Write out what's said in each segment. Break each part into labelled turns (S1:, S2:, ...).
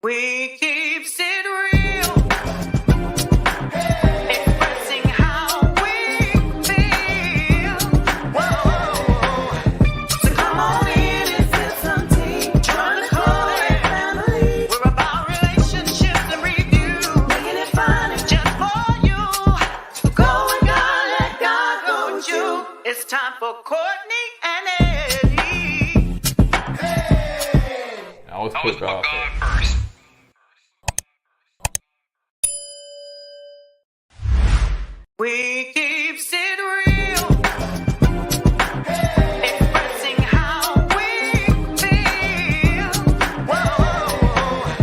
S1: We keeps it real, expressing how we feel. Whoa, so come on in and sip some tea. Join the KOED family. We're about relationships and review, making it fun and just for you. So go with God, let God go with you. It's time for Kourtney and Eddie.
S2: Hey! Now let's put God first.
S1: We keeps it real, expressing how we feel. Whoa,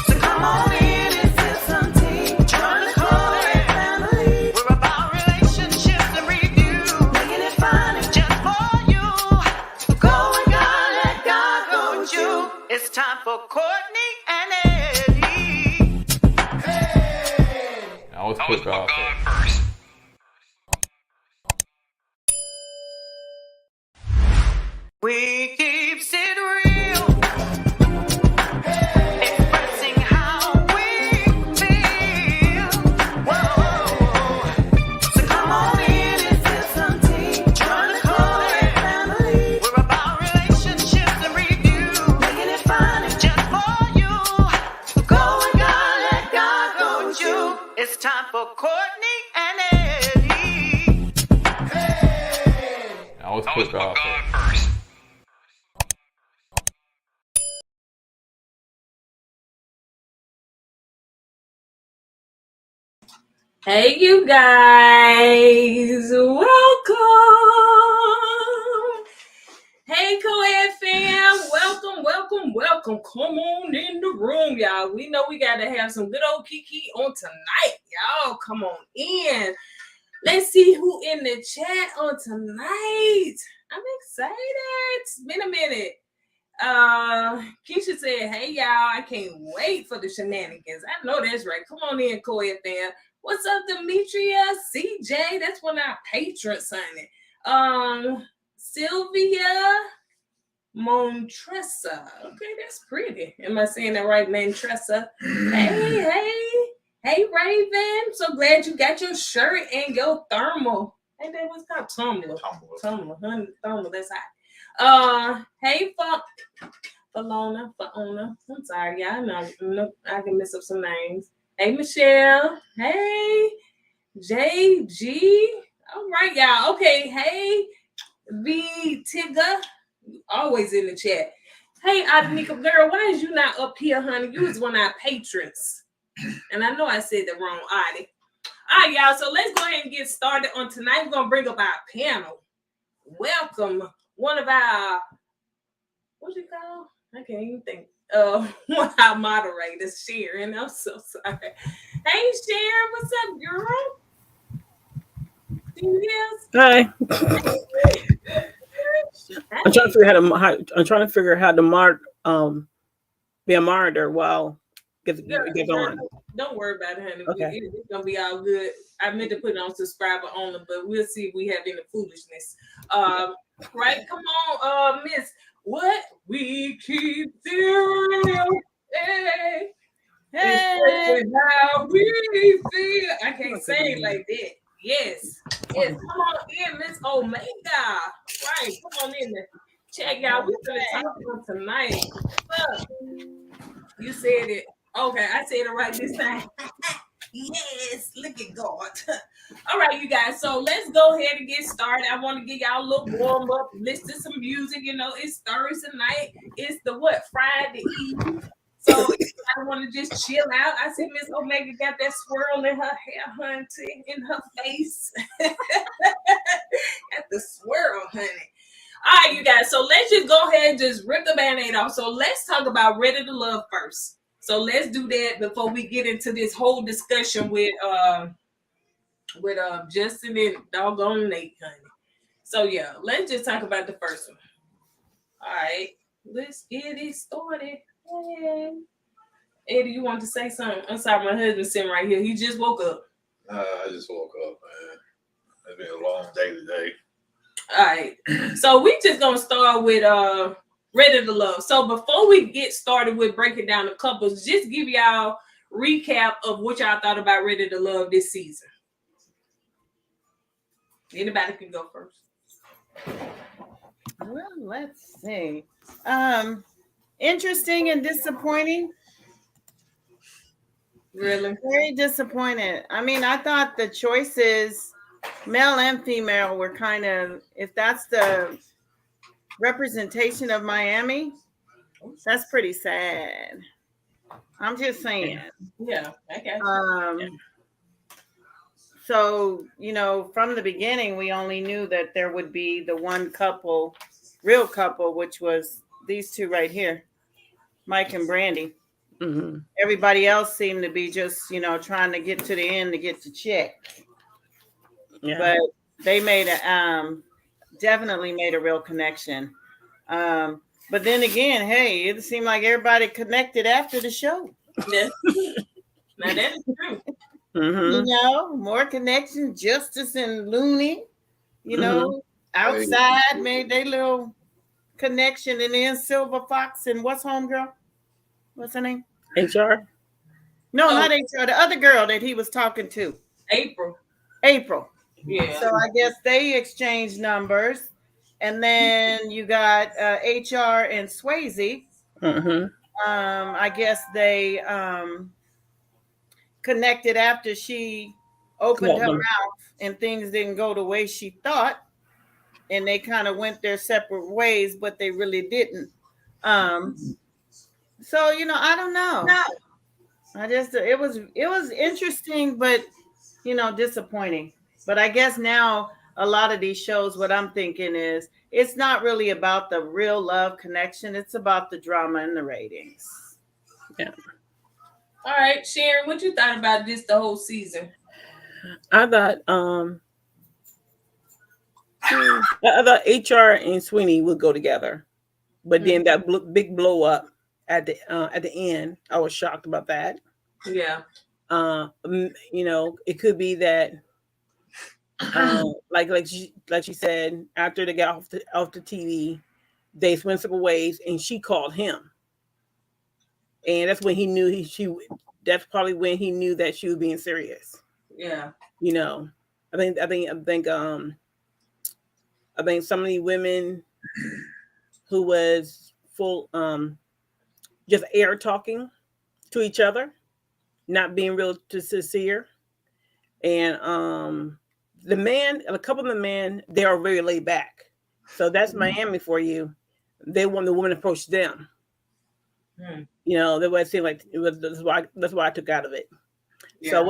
S1: so come on in and sip some tea. Join the KOED family. We're about relationships and review, making it fun and just for you. So go with God, let God go with you. It's time for Kourtney and Eddie.
S2: Hey! Now let's put God first.
S1: We keeps it real, expressing how we feel. It's time for Courtney and Eddie.
S2: I always put God first.
S3: Hey, you guys, welcome. Hey, KOED fam, welcome. Come on in the room, y'all. We know we got to have some good old Kiki on tonight, y'all. Come on in. Let's see who in the chat on tonight. I'm excited. It's been a minute. Keisha said, hey, y'all, I can't wait for the shenanigans. I know that's right. Come on in, KOED fam. What's up, Demetria? CJ, that's one of our patrons, honey. Sylvia Montressa. Okay, that's pretty. Am I saying that right, Montressa? Hey, Raven. So glad you got your shirt and your thermal. Hey, that was called tumbler. Tumbler, honey, thermal. That's hot. Hey, Falona. I'm sorry, y'all. No, I can mess up some names. Hey, Michelle. Hey, JG. All right, y'all. Okay, hey, V Tigga. Always in the chat. Hey, Adenika, girl, why is you not up here, honey? You was one of our patrons. And I know I said the wrong Adi. All right, y'all. So let's go ahead and get started on tonight. We're going to bring up our panel. Welcome one of our, what's it called? I can't even think. One of our moderators, Sharon. I'm so sorry. Hey, Sharon, what's up, girl?
S4: Hi. I'm trying to figure how to be a monitor while get on.
S3: Don't worry about it, honey.
S4: Okay.
S3: It's gonna be all good. I meant to put it on subscriber only, but we'll see if we have any foolishness. Right? Come on, Miss. What we keep doing. Hey. How we feel. I can't say it like that. Yes. Come on in, Miss Omega. Right. Come on in there. Check, y'all. We're gonna talk about tonight. You said it. Okay, I said it right this time. Yes, look at God. All right, you guys. So let's go ahead and get started. I want to give y'all a little warm up, listen to some music. You know, it's Thursday night. It's the Friday Eve. So I want to just chill out. I see Miss Omega got that swirl in her hair, hunting in her face. Got the swirl, honey. All right, you guys. So let's just go ahead and just rip the Band-Aid off. So let's talk about Ready to Love first. So let's do that before we get into this whole discussion with Justin and doggone Nate, honey. So yeah, let's just talk about the first one. All right, let's get it started. Hey. Eddie, you want to say something? I'm sorry, my husband's sitting right here. He just woke up.
S5: I just woke up, man. It's been a long day today.
S3: All right, so we just gonna start with Ready to Love. So before we get started with breaking down the couples, just give y'all recap of what y'all thought about Ready to Love this season. Anybody can go first.
S6: Well, let's see. Interesting and disappointing.
S3: Really?
S6: Very disappointed. I mean, I thought the choices, male and female, were kind of, if that's the representation of Miami, that's pretty sad. I'm just saying.
S3: Yeah, I got you.
S6: So, you know, from the beginning, we only knew that there would be the one couple, real couple, which was these two right here, Mike and Brandy.
S4: Mm-hmm.
S6: Everybody else seemed to be just, you know, trying to get to the end to get the check. Yeah. But they made definitely made a real connection. But then again, hey, it seemed like everybody connected after the show.
S3: Yeah. Now that is true.
S6: Mm-hmm. You know, more connections. Justice and Looney, you know, outside made their little connection, and then Silver Fox and what's homegirl? What's her name?
S4: HR?
S6: No, not HR. The other girl that he was talking to.
S3: April.
S6: Yeah. So I guess they exchanged numbers, and then you got HR and Swayze.
S4: Mm-hmm.
S6: I guess they connected after she opened
S4: Well,
S6: her mouth and things didn't go the way she thought, and they kind of went their separate ways, but they really didn't. So I don't know. It was interesting, but disappointing. But I guess now a lot of these shows, what I'm thinking is it's not really about the real love connection. It's about the drama and the ratings.
S4: Yeah.
S3: All right, Sharon, what you thought about this the whole season?
S4: I thought HR and Sweeney would go together, but then that big blow up at the end, I was shocked about that.
S3: Yeah.
S4: It could be that like she said, after they got off the TV, they went separate ways, and she called him, and that's when he knew that's probably when he knew that she was being serious.
S3: Yeah.
S4: I think some of the women who was full just air talking to each other, not being real to sincere, and a couple of the men, they are very laid back. So that's Miami for you. They want the woman to approach them. That way it seemed like it was. That's why I took out of it. Yeah. So I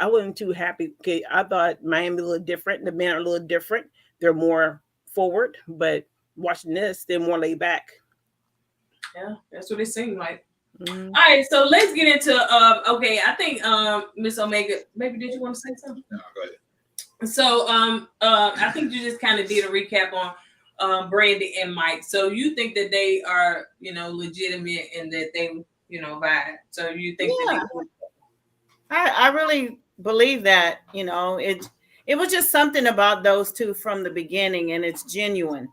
S4: wasn't too happy. Okay, I thought Miami a little different. The men are a little different. They're more forward, but watching this, they're more laid back.
S3: Yeah, that's what it seemed like. Mm-hmm. All right, so let's get into okay, I think Miss Omega, maybe did you want to say something?
S5: No, go ahead.
S3: So I think you just kind of did a recap on Brandy and Mike. So you think that they are, legitimate and that they, vibe. So you think that
S6: I really believe that, it was just something about those two from the beginning, and it's genuine.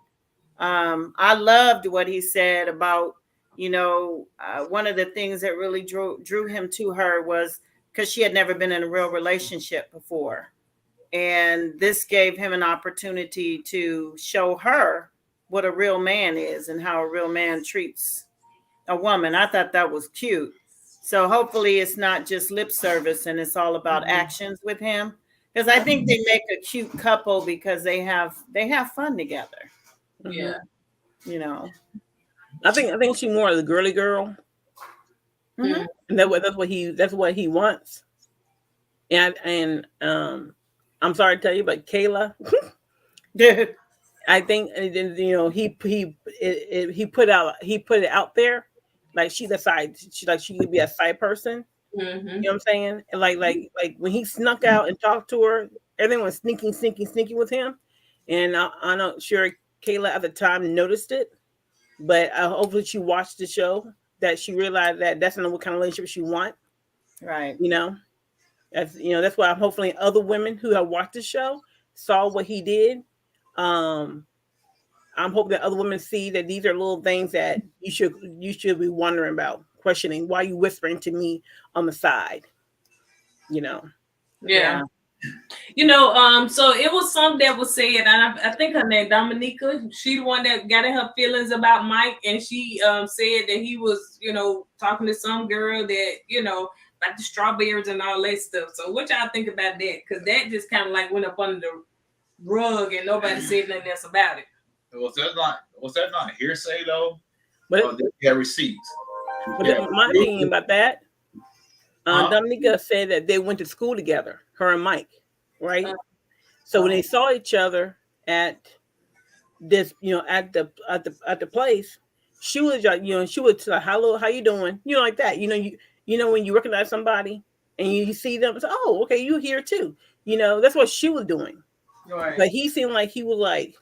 S6: I loved what he said about, one of the things that really drew him to her was because she had never been in a real relationship before. And this gave him an opportunity to show her what a real man is and how a real man treats a woman. I thought that was cute. So hopefully it's not just lip service and it's all about actions with him. Because I think they make a cute couple because they have fun together.
S3: Yeah.
S4: I think she's more of the girly girl. Mm-hmm. And that's what he wants. And I'm sorry to tell you, but Kayla, I think he put it out there, like she decides she could be a side person. Mm-hmm. You know what I'm saying? And like when he snuck out and talked to her, everything was sneaking with him. And I'm not sure Kayla at the time noticed it, but hopefully she watched the show that she realized that that's not what kind of relationship she wants.
S6: Right.
S4: That's why hopefully other women who have watched the show saw what he did. I'm hoping that other women see that these are little things that you should be wondering about, questioning why you whispering to me on the side. Yeah.
S3: So it was something that was said, and I think her name Dominica. She the one that got in her feelings about Mike, and she said that he was, talking to some girl that, about the strawberries and all that stuff. So what y'all think about that? Because that just kind of like went up under the rug and nobody said nothing else about it.
S5: Was that not hearsay though?
S4: But
S5: they have receipts.
S4: But my opinion about that, Dominica said that they went to school together, her and Mike, right? So when they saw each other at this, at the place, she was like, she would say, "Hello, how you doing?" Like that. When you recognize somebody and you see them, it's like, "Oh, okay, you here too." That's what she was doing.
S3: Right.
S4: But he seemed like he was like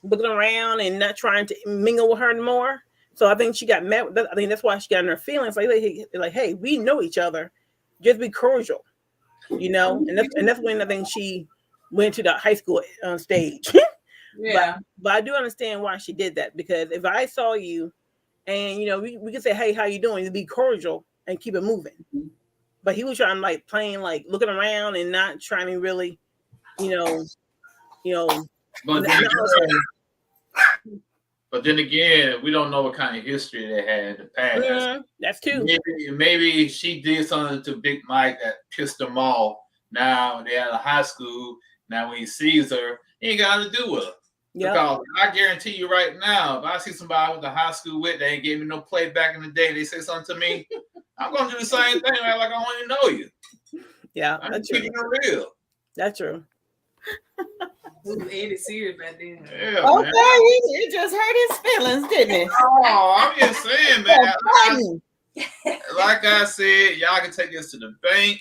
S4: looking around and not trying to mingle with her anymore. So I think she got mad with that. I think that's why she got in her feelings. Like, hey, we know each other. Just be cordial, And that's when I think she went to the high school stage.
S3: Yeah.
S4: But I do understand why she did that, because if I saw you and we could say, "Hey, how you doing?" To be cordial and keep it moving. But he was trying playing looking around and not trying to really,
S5: But
S2: But then again, we don't know what kind of history they had in the past.
S4: That's true.
S2: Maybe she did something to Big Mike that pissed him off. Now they're out of high school. Now when he sees her, he ain't got nothing to do with her. Yep. Because I guarantee you right now, if I see somebody I went to high school with, they ain't gave me no play back in the day, they say something to me, I'm going to do the same thing like I don't even know you.
S4: Yeah,
S2: that's true. Real.
S4: That's true.
S3: Eddie serious about that.
S2: Yeah,
S6: okay, he just hurt his feelings, didn't it?
S2: Oh, I'm just saying, man. Like I said, y'all can take this to the bank.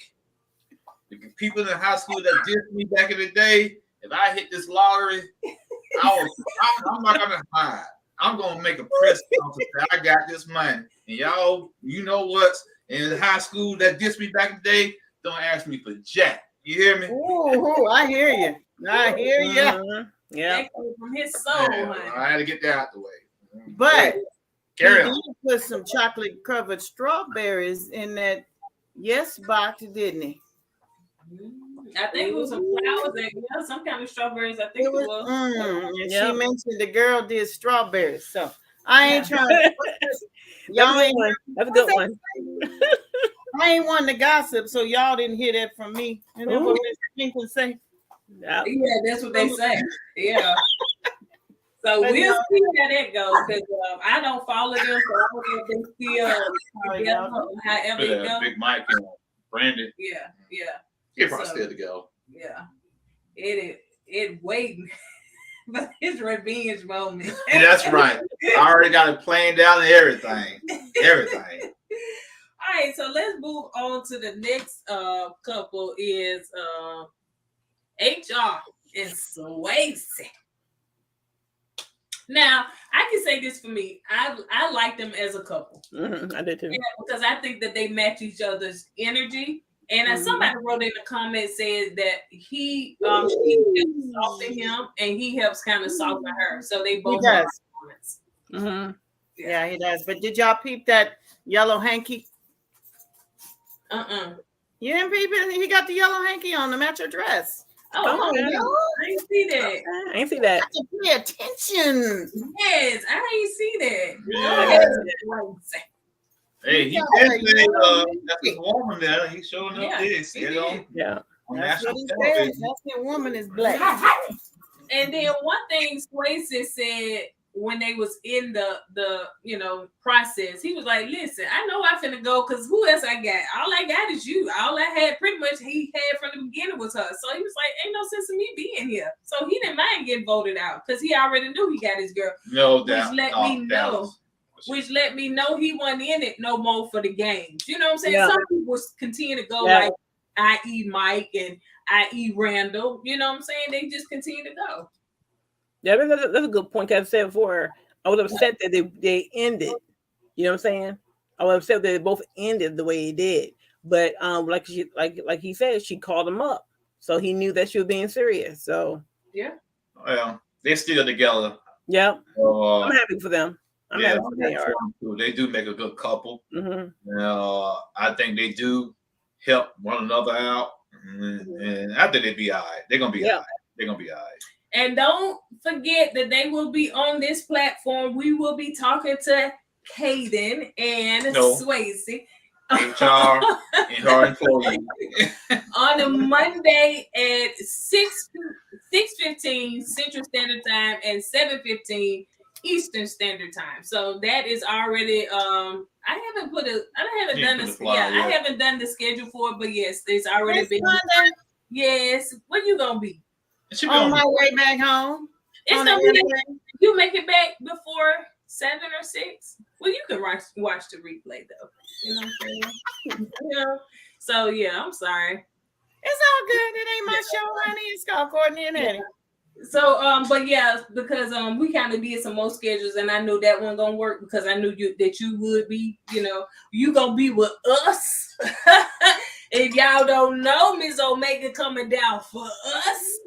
S2: The people in high school that dissed me back in the day, if I hit this lottery, I'm not gonna hide. I'm gonna make a press conference that I got this money. And y'all, you know what? In high school that dissed me back in the day, don't ask me for jack. You hear me?
S6: Ooh, I hear you. I hear you.
S3: Mm-hmm. Yeah. From his soul,
S2: I had to get that out the way.
S6: But
S2: carry
S6: he did put some chocolate covered strawberries in that yes box, didn't he?
S3: I think it was some flowers and some kind of strawberries. I think it was.
S6: And she mentioned the girl did strawberries. So I ain't trying to y'all ain't
S4: that's a good one.
S6: I ain't wanting to gossip, so y'all didn't hear that from me. And that's what Mr. Jenkins say.
S3: Yeah, that's what they say. Yeah. So we'll see how that goes because I don't follow them, so I don't know if they still together, however it goes.
S2: Big Mike and Brandon.
S3: Yeah.
S2: They're probably still together.
S3: Yeah. It waiting for his revenge moment.
S2: Yeah, that's right. I already got it planned out and everything. Everything.
S3: All right, so let's move on to the next couple is HR and Swayze. Now, I can say this for me. I like them as a couple.
S4: Mm-hmm, I did too.
S3: Yeah, because I think that they match each other's energy. And somebody wrote in the comments said that she helps soften him and he helps kind of soften her. So they both have comments.
S6: Mm-hmm. Yeah, he does. But did y'all peep that yellow hanky? You didn't peep it? He got the yellow hanky on to match her dress.
S3: Oh, I didn't see that.
S4: I ain't see that.
S6: I have to pay attention.
S3: Yes, I didn't see that.
S2: Yeah. Hey, he did say that's his woman there. He's showing up this, you know.
S4: Yeah.
S6: That's what he said. That's that woman is black.
S3: And then one thing Swayze said when they was in the process, he was like, listen, I know I finna go because who else I got? All I got is you. All I had pretty much he had from the beginning was her. So he was like, ain't no sense in me being here. So he didn't mind getting voted out because he already knew he got his girl.
S2: No doubt.
S3: Which let me know he wasn't in it no more for the games. You know what I'm saying? Yeah. Some people continue to go like i.e. Mike and i.e. Randall. You know what I'm saying? They just continue to go.
S4: Yeah, that's a good point. Cause I said before, I was upset that they ended. You know what I'm saying? I was upset that they both ended the way it did. But like he said, she called him up, so he knew that she was being serious. So
S3: yeah.
S2: Well, they're still together.
S4: Yeah, I'm happy for them. I'm happy for them.
S2: They do make a good couple.
S4: Mm-hmm.
S2: I think they do help one another out, and I think they'll be all right. They're gonna be all right. They're gonna be all right.
S3: And don't forget that they will be on this platform. We will be talking to Kaden and Swayze.
S2: HR and her employee.
S3: On a Monday at 6:15 Central Standard Time and 7:15 Eastern Standard Time. So that is already I haven't done the schedule for it, but yes, it's already been. Yes, where you gonna be?
S6: On my way back home.
S3: It's gonna be you make it back before 7 or 6. Well, you can watch the replay though. You know what I'm saying? So yeah, I'm sorry.
S6: It's all good. It ain't my show, honey. It's called Courtney and Eddie.
S3: So but yeah, because we kind of did some more schedules, and I knew that wasn't gonna work because I knew that you would be, you gonna be with us. If y'all don't know, Ms. Omega coming down for us.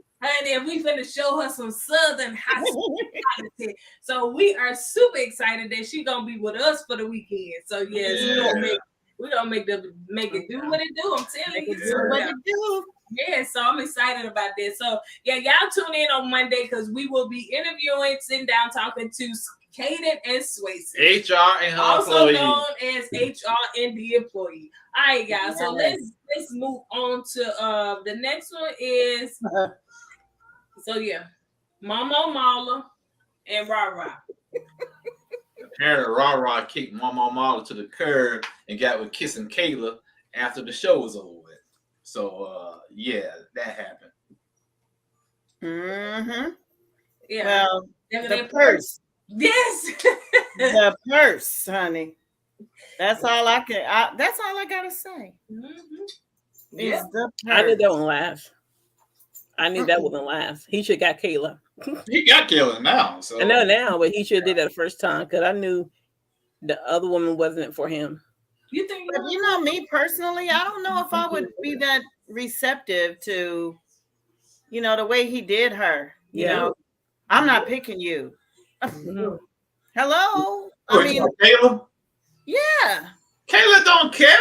S3: And we finna show her some Southern hospitality. So we are super excited that she gonna be with us for the weekend. So yes, we're gonna make it do what it do. I'm telling you.
S6: Do what it do.
S3: Yeah, so I'm excited about this. So yeah, y'all tune in on Monday because we will be interviewing, sitting down, talking to Kaden and Swayze.
S2: HR and her
S3: Also
S2: employee.
S3: known as HRND employee. All right, guys. So let's move on to the next one is Mama Mala and Rara.
S2: Apparently, Rara kicked Mama Mala to the curb and got with kissing Kayla after the show was over with. So that happened.
S6: Mm-hmm.
S3: Yeah.
S6: Well,
S3: the
S6: purse.
S3: Yes.
S6: The purse, honey. That's all I gotta say.
S3: Mm-hmm.
S6: Is the purse.
S4: I knew that wouldn't last. I knew that wouldn't last. He should have got Kayla.
S2: He got Kayla now. So
S4: I know now, but he should have did that the first time because I knew the other woman wasn't for him.
S3: You think?
S6: But you know, me personally, I don't know if I would be that receptive to, the way he did her. You know, I'm not picking you.
S4: Mm-hmm.
S6: Hello. I mean,
S2: Kayla.
S6: Yeah.
S2: Kayla don't care.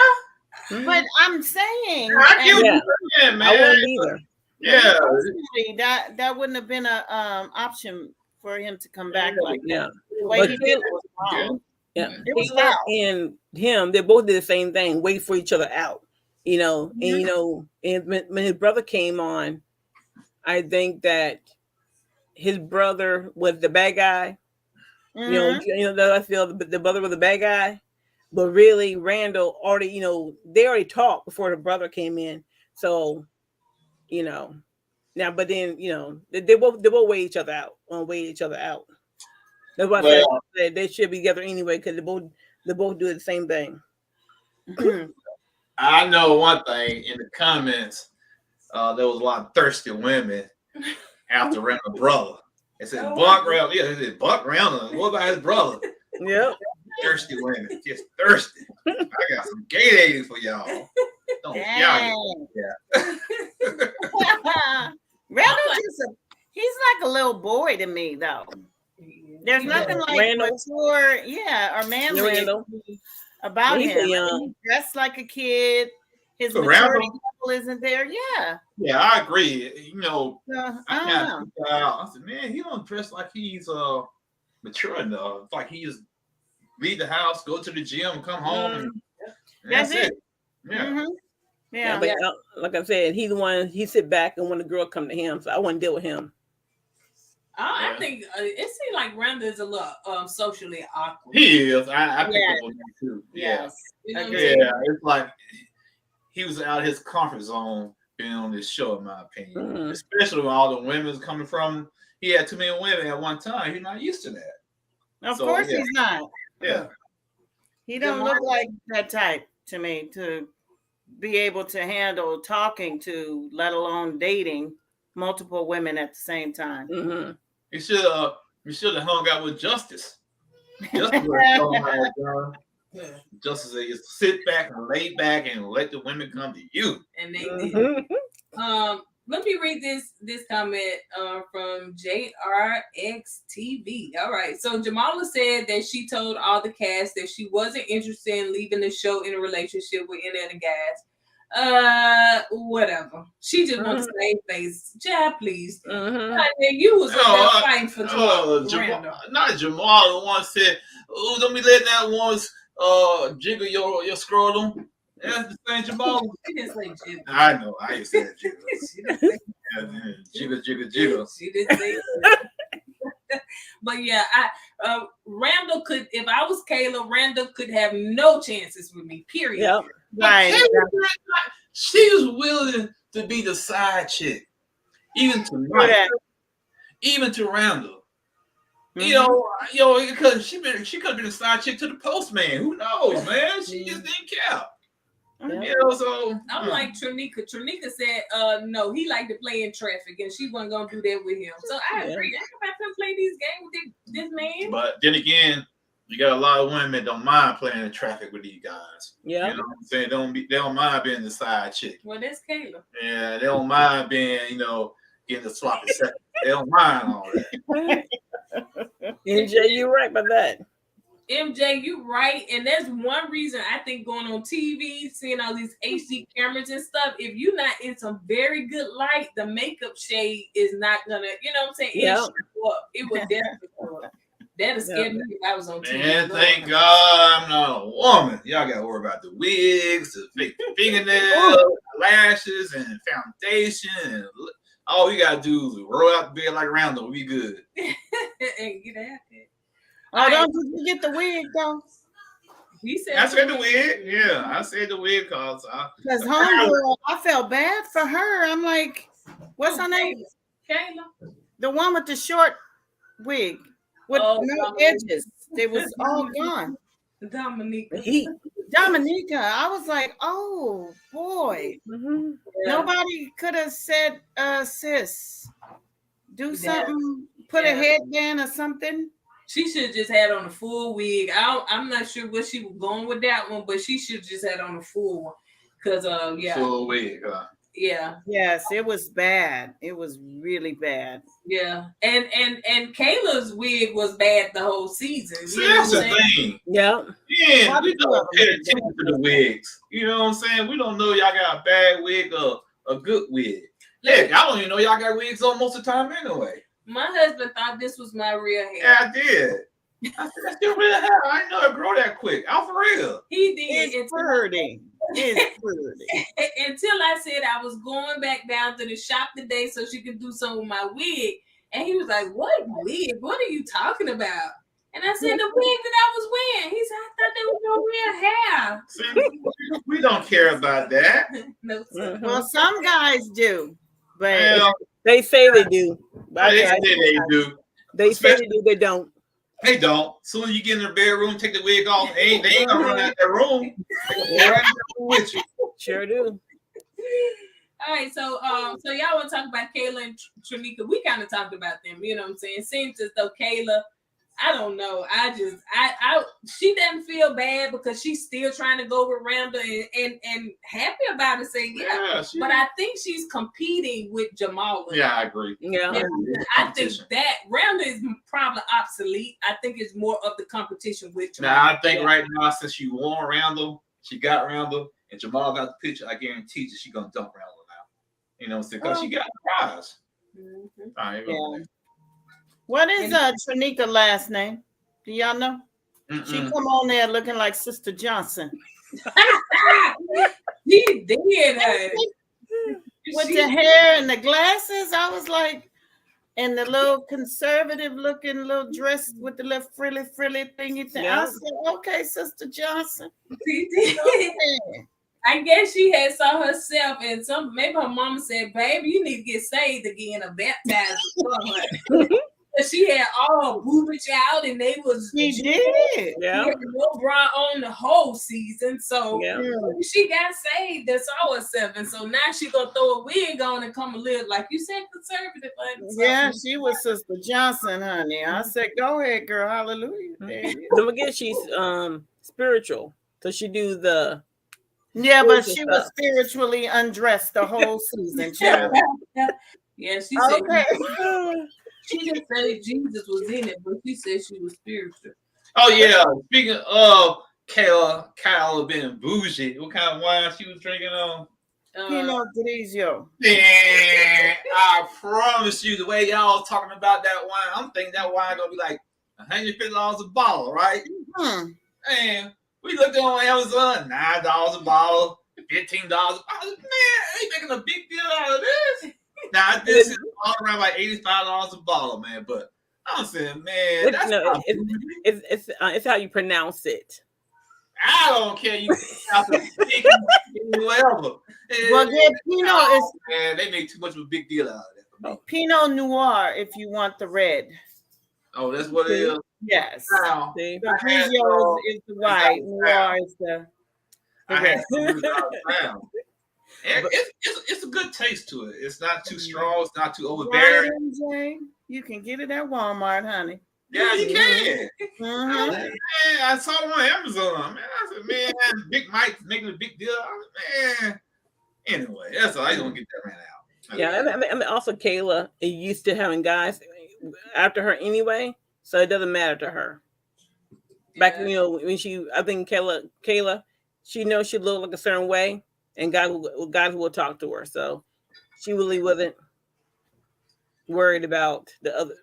S6: But I'm saying,
S2: I get what you're saying, man.
S4: I wouldn't either.
S2: Yeah.
S6: That wouldn't have been a option for him to come back like that.
S4: Yeah.
S6: The way he did it was wrong.
S4: Yeah.
S6: It was
S4: Kayla
S6: foul.
S4: and him, they both did the same thing, wait for each other out. And and when his brother came on, I think that his brother was the bad guy.
S6: Mm-hmm.
S4: That I feel the brother was the bad guy. But really, Randall already, they already talked before the brother came in. So, now, but then, they both weigh each other out. That's why I said they should be together anyway because they both do the same thing.
S2: I know one thing in the comments, there was a lot of thirsty women after Randall's brother. It said Buck Randall. Yeah, it said Buck Randall. What about his brother?
S4: Yep.
S2: Thirsty women, just thirsty. I got some gay ladies for y'all. Don't y'all
S6: Randall he's like a little boy to me though. There's nothing like mature, or manly about him. He dressed like a kid. His maturity level isn't there.
S2: Yeah, I agree.
S6: I
S2: said, man, he don't dress like he's mature enough. Like he just leave the house, go to the gym, come home, and that's it. Yeah.
S6: Mm-hmm. Yeah.
S4: But like I said, he's the one. He sit back and when the girl come to him, so I wouldn't deal with him.
S3: I think it seems like Randall is a little socially awkward.
S2: He is. I pick up on that too.
S6: Yes.
S2: It's like he was out of his comfort zone being on this show, in my opinion.
S4: Mm-hmm.
S2: Especially when all the women's coming from. He had too many women at one time. He's not used to that.
S6: Of course he's not.
S2: Yeah.
S6: He don't look like that type to me to be able to handle talking to, let alone dating multiple women at the same time.
S4: Mm-hmm.
S2: You should have hung out with Justice. Justice is sit back and lay back and let the women come to you.
S3: And they did. Let me read this comment from JRXTV. All right. So Jamala said that she told all the cast that she wasn't interested in leaving the show in a relationship with any of the guys. Whatever. She just wants to save face. Jab, please. You was fighting for Jamal.
S2: Not Jamal. The one said, "Oh, don't be letting that one jiggle your scrotum." That's the same Jamal.
S3: She didn't say jiggle.
S2: I know. I ain't said jiggle. Jiggle.
S3: She didn't say that. But yeah, Randall could, if I was Kayla, Randall could have no chances with me, period.
S4: Yep.
S6: Right.
S2: She was willing to be the side chick, even to Mike, even to Randall. Because she could have been a side chick to the postman. Who knows, man? She just didn't care. So
S3: I'm like Tronika. Tronika said, no, he liked to play in traffic, and she wasn't gonna do that with him. So I agree. I can play these games with this man.
S2: But then again, you got a lot of women that don't mind playing in traffic with these guys.
S4: Yeah,
S2: you know what I'm saying? They don't mind being the side chick.
S3: Well, that's Kayla.
S2: Yeah, they don't mind being, getting the sloppy second. They don't mind all that.
S4: MJ, you're right about that.
S3: MJ, you right, and that's one reason I think going on TV, seeing all these HD cameras and stuff. If you're not in some very good light, the makeup shade is not gonna, you know what I'm saying?
S4: Yeah.
S3: It will definitely show up. That'd scare me if I was on TV.
S2: Man, thank God I'm not a woman. Y'all got to worry about the wigs, the fake fingernails, lashes, and foundation. And all we got to do is roll out the bed like Roundup. We good.
S3: And get at it.
S6: Oh, don't you get the wig though?
S3: He said
S2: I said the wig. Yeah, I said the wig because
S6: homegirl, I felt bad for her. I'm like, what's her name?
S3: Kayla.
S6: The one with the short wig with no edges. They was all gone.
S3: Dominica.
S6: Dominica. I was like, oh boy. Mm-hmm. Yeah. Nobody could have said, sis, do something, put a headband or something.
S3: She should have just had on a full wig. I'm not sure where she was going with that one, but she should just had on a full one. Cause
S2: full wig.
S3: Yeah.
S6: Yes, it was bad. It was really bad.
S3: Yeah. And Kayla's wig was bad the whole season.
S2: See, that's the thing.
S4: Yeah.
S2: Yeah, we don't pay attention to the wigs. You know what I'm saying? We don't know y'all got a bad wig or a good wig. Heck, I don't even know y'all got wigs on most of the time anyway.
S3: My husband thought this was my real hair.
S2: Yeah, I did. I said, that's your real hair. I didn't know it grow that quick. Out for real.
S3: He did.
S6: It's pretty. It's pretty.
S3: Until I said I was going back down to the shop today so she could do some with my wig. And he was like, what wig? What are you talking about? And I said, the wig that I was wearing. He said, I thought that was your real hair.
S2: See, we don't care about that.
S3: No, sir.
S6: Well, some guys do. But
S4: they say they do.
S2: They say they do.
S4: They say they do, they don't.
S2: They don't. As soon as you get in the bedroom, take the wig off. They ain't gonna run out that room. Right with you.
S4: Sure do.
S3: All right, so y'all want to talk about Kayla and Tronika? We kind of talked about them. You know what I'm saying? It seems as though Kayla, I don't know. She doesn't feel bad because she's still trying to go with Randall and happy about it. Saying but I think she's competing with Jamal.
S2: Yeah, I agree.
S3: Yeah, I think that Randall is probably obsolete. I think it's more of the competition with Jamal.
S2: Now I think right now since she won Randall, she got Randall, and Jamal got the picture. I guarantee you she's gonna dump Randall now. You know, because she got the prize.
S3: Mm-hmm.
S2: All right,
S6: what is Tronika last name? Do y'all know? She come on there looking like Sister Johnson.
S3: He did.
S6: With the hair and the glasses, I was like, and the little conservative looking little dress with the little frilly thingy thing. I said, okay, Sister Johnson.
S3: She did. Okay. I guess she had saw herself and maybe her mama said, baby, you need to get saved again or baptized or something. She had all boobage out, and they was.
S6: She did.
S3: Yeah. Had no bra on the whole season, so she got saved. That's all herself, and so now she gonna throw a wig on and come and live like you said, conservative.
S6: Yeah, she was Sister Johnson, honey. I said, go ahead, girl. Hallelujah.
S4: Don't forget, she's spiritual, so she do the.
S6: Yeah, but she was spiritually undressed the whole season.
S3: Yeah, she said. Okay. She didn't say Jesus was in it, but she said she was spiritual.
S2: Oh yeah. Speaking of Kyle being bougie, what kind of wine she was drinking on?
S6: Pinot Grigio.
S2: Man, I promise you, the way y'all talking about that wine, I'm thinking that wine gonna be like $150 a bottle, right? Man, we looked on Amazon, $9 a bottle, $15 a bottle. Man, they making a big deal out of this. Now this is all around like $85 a bottle, man. But I'm saying, man, that's
S4: it's how you pronounce it.
S2: I don't care. You have to speak whatever.
S6: Well, Pinot is.
S2: Man, they make too much of a big deal out of that for me.
S6: Pinot Noir, if you want the red.
S2: Oh, that's what it is.
S6: Yes.
S2: Wow.
S6: The Grigio is the white. Noir is the red.
S2: It's a good taste to it. It's not too strong. It's not too overbearing.
S6: You can get it at Walmart, honey.
S2: Yeah, you can. Man, I saw one on Amazon. Man, I said, man, Big Mike making a big deal. Man, anyway, that's all. I don't get that ran out.
S4: Yeah, I mean, also Kayla is used to having guys after her anyway, so it doesn't matter to her. Back when I think Kayla, she knows she looked like a certain way. And guys will talk to her, so she really wasn't worried about the other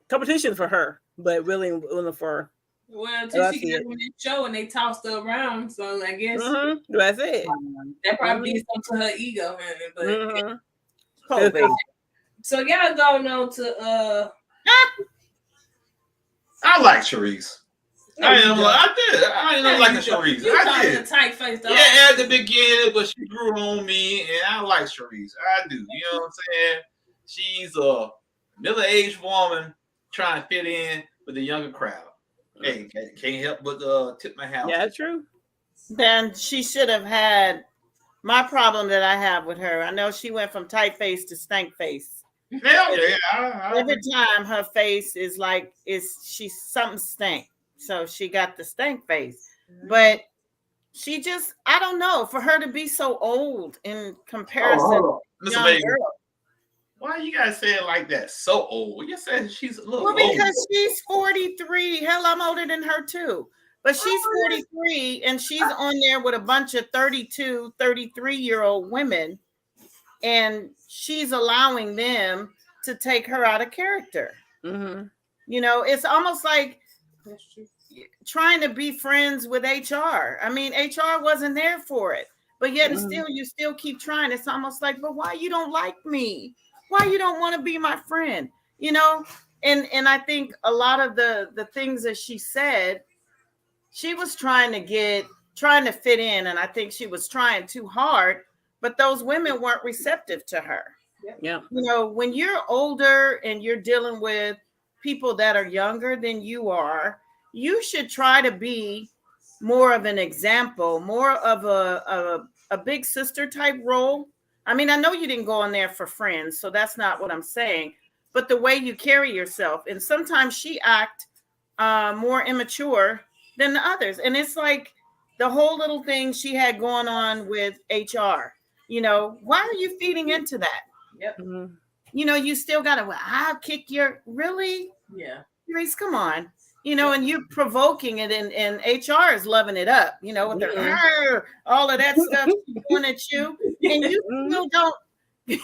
S4: competition for her. but really wasn't for.
S3: Well, till she got on that show and they tossed her around, so I guess
S4: that's it.
S3: That probably did something to her ego, honey.
S4: But
S3: so y'all going on to
S2: I like Charisse. I didn't like Charisse. I did.
S3: Tight face, though.
S2: Yeah, at the beginning, but she grew on me, and I like Charisse. I do. You know what I'm saying? She's a middle-aged woman trying to fit in with the younger crowd. Hey, can't help but tip my hat.
S4: Yeah, true.
S6: Then she should have had my problem that I have with her. I know she went from tight face to stank face.
S2: Hell yeah.
S6: Every time her face is like she's something stank. So she got the stank face. But she just, I don't know, for her to be so old in comparison to young girl.
S2: Why you guys say it like that? So old. You said she's a little
S6: old. Because she's 43. Hell, I'm older than her too. But she's 43 and she's on there with a bunch of 32, 33-year-old women. And she's allowing them to take her out of character.
S4: Mm-hmm.
S6: You know, it's almost like trying to be friends with HR. I mean, HR wasn't there for it. But yet and still, you still keep trying. It's almost like, but why you don't like me? Why you don't want to be my friend? You know? And I think a lot of the things that she said, she was trying to fit in. And I think she was trying too hard, but those women weren't receptive to her.
S4: Yeah.
S6: You know, when you're older and you're dealing with people that are younger than you are, you should try to be more of an example, more of a big sister type role. I mean, I know you didn't go on there for friends, so that's not what I'm saying, but the way you carry yourself. And sometimes she act more immature than the others. And it's like the whole little thing she had going on with HR. You know, why are you feeding into that?
S3: Yep.
S6: Mm-hmm. You know, you still got to, I'll kick your, really?
S3: Yeah.
S6: Grace, come on. You know, and you're provoking it, and HR is loving it up, you know, with their all of that stuff going at you. And you still don't, you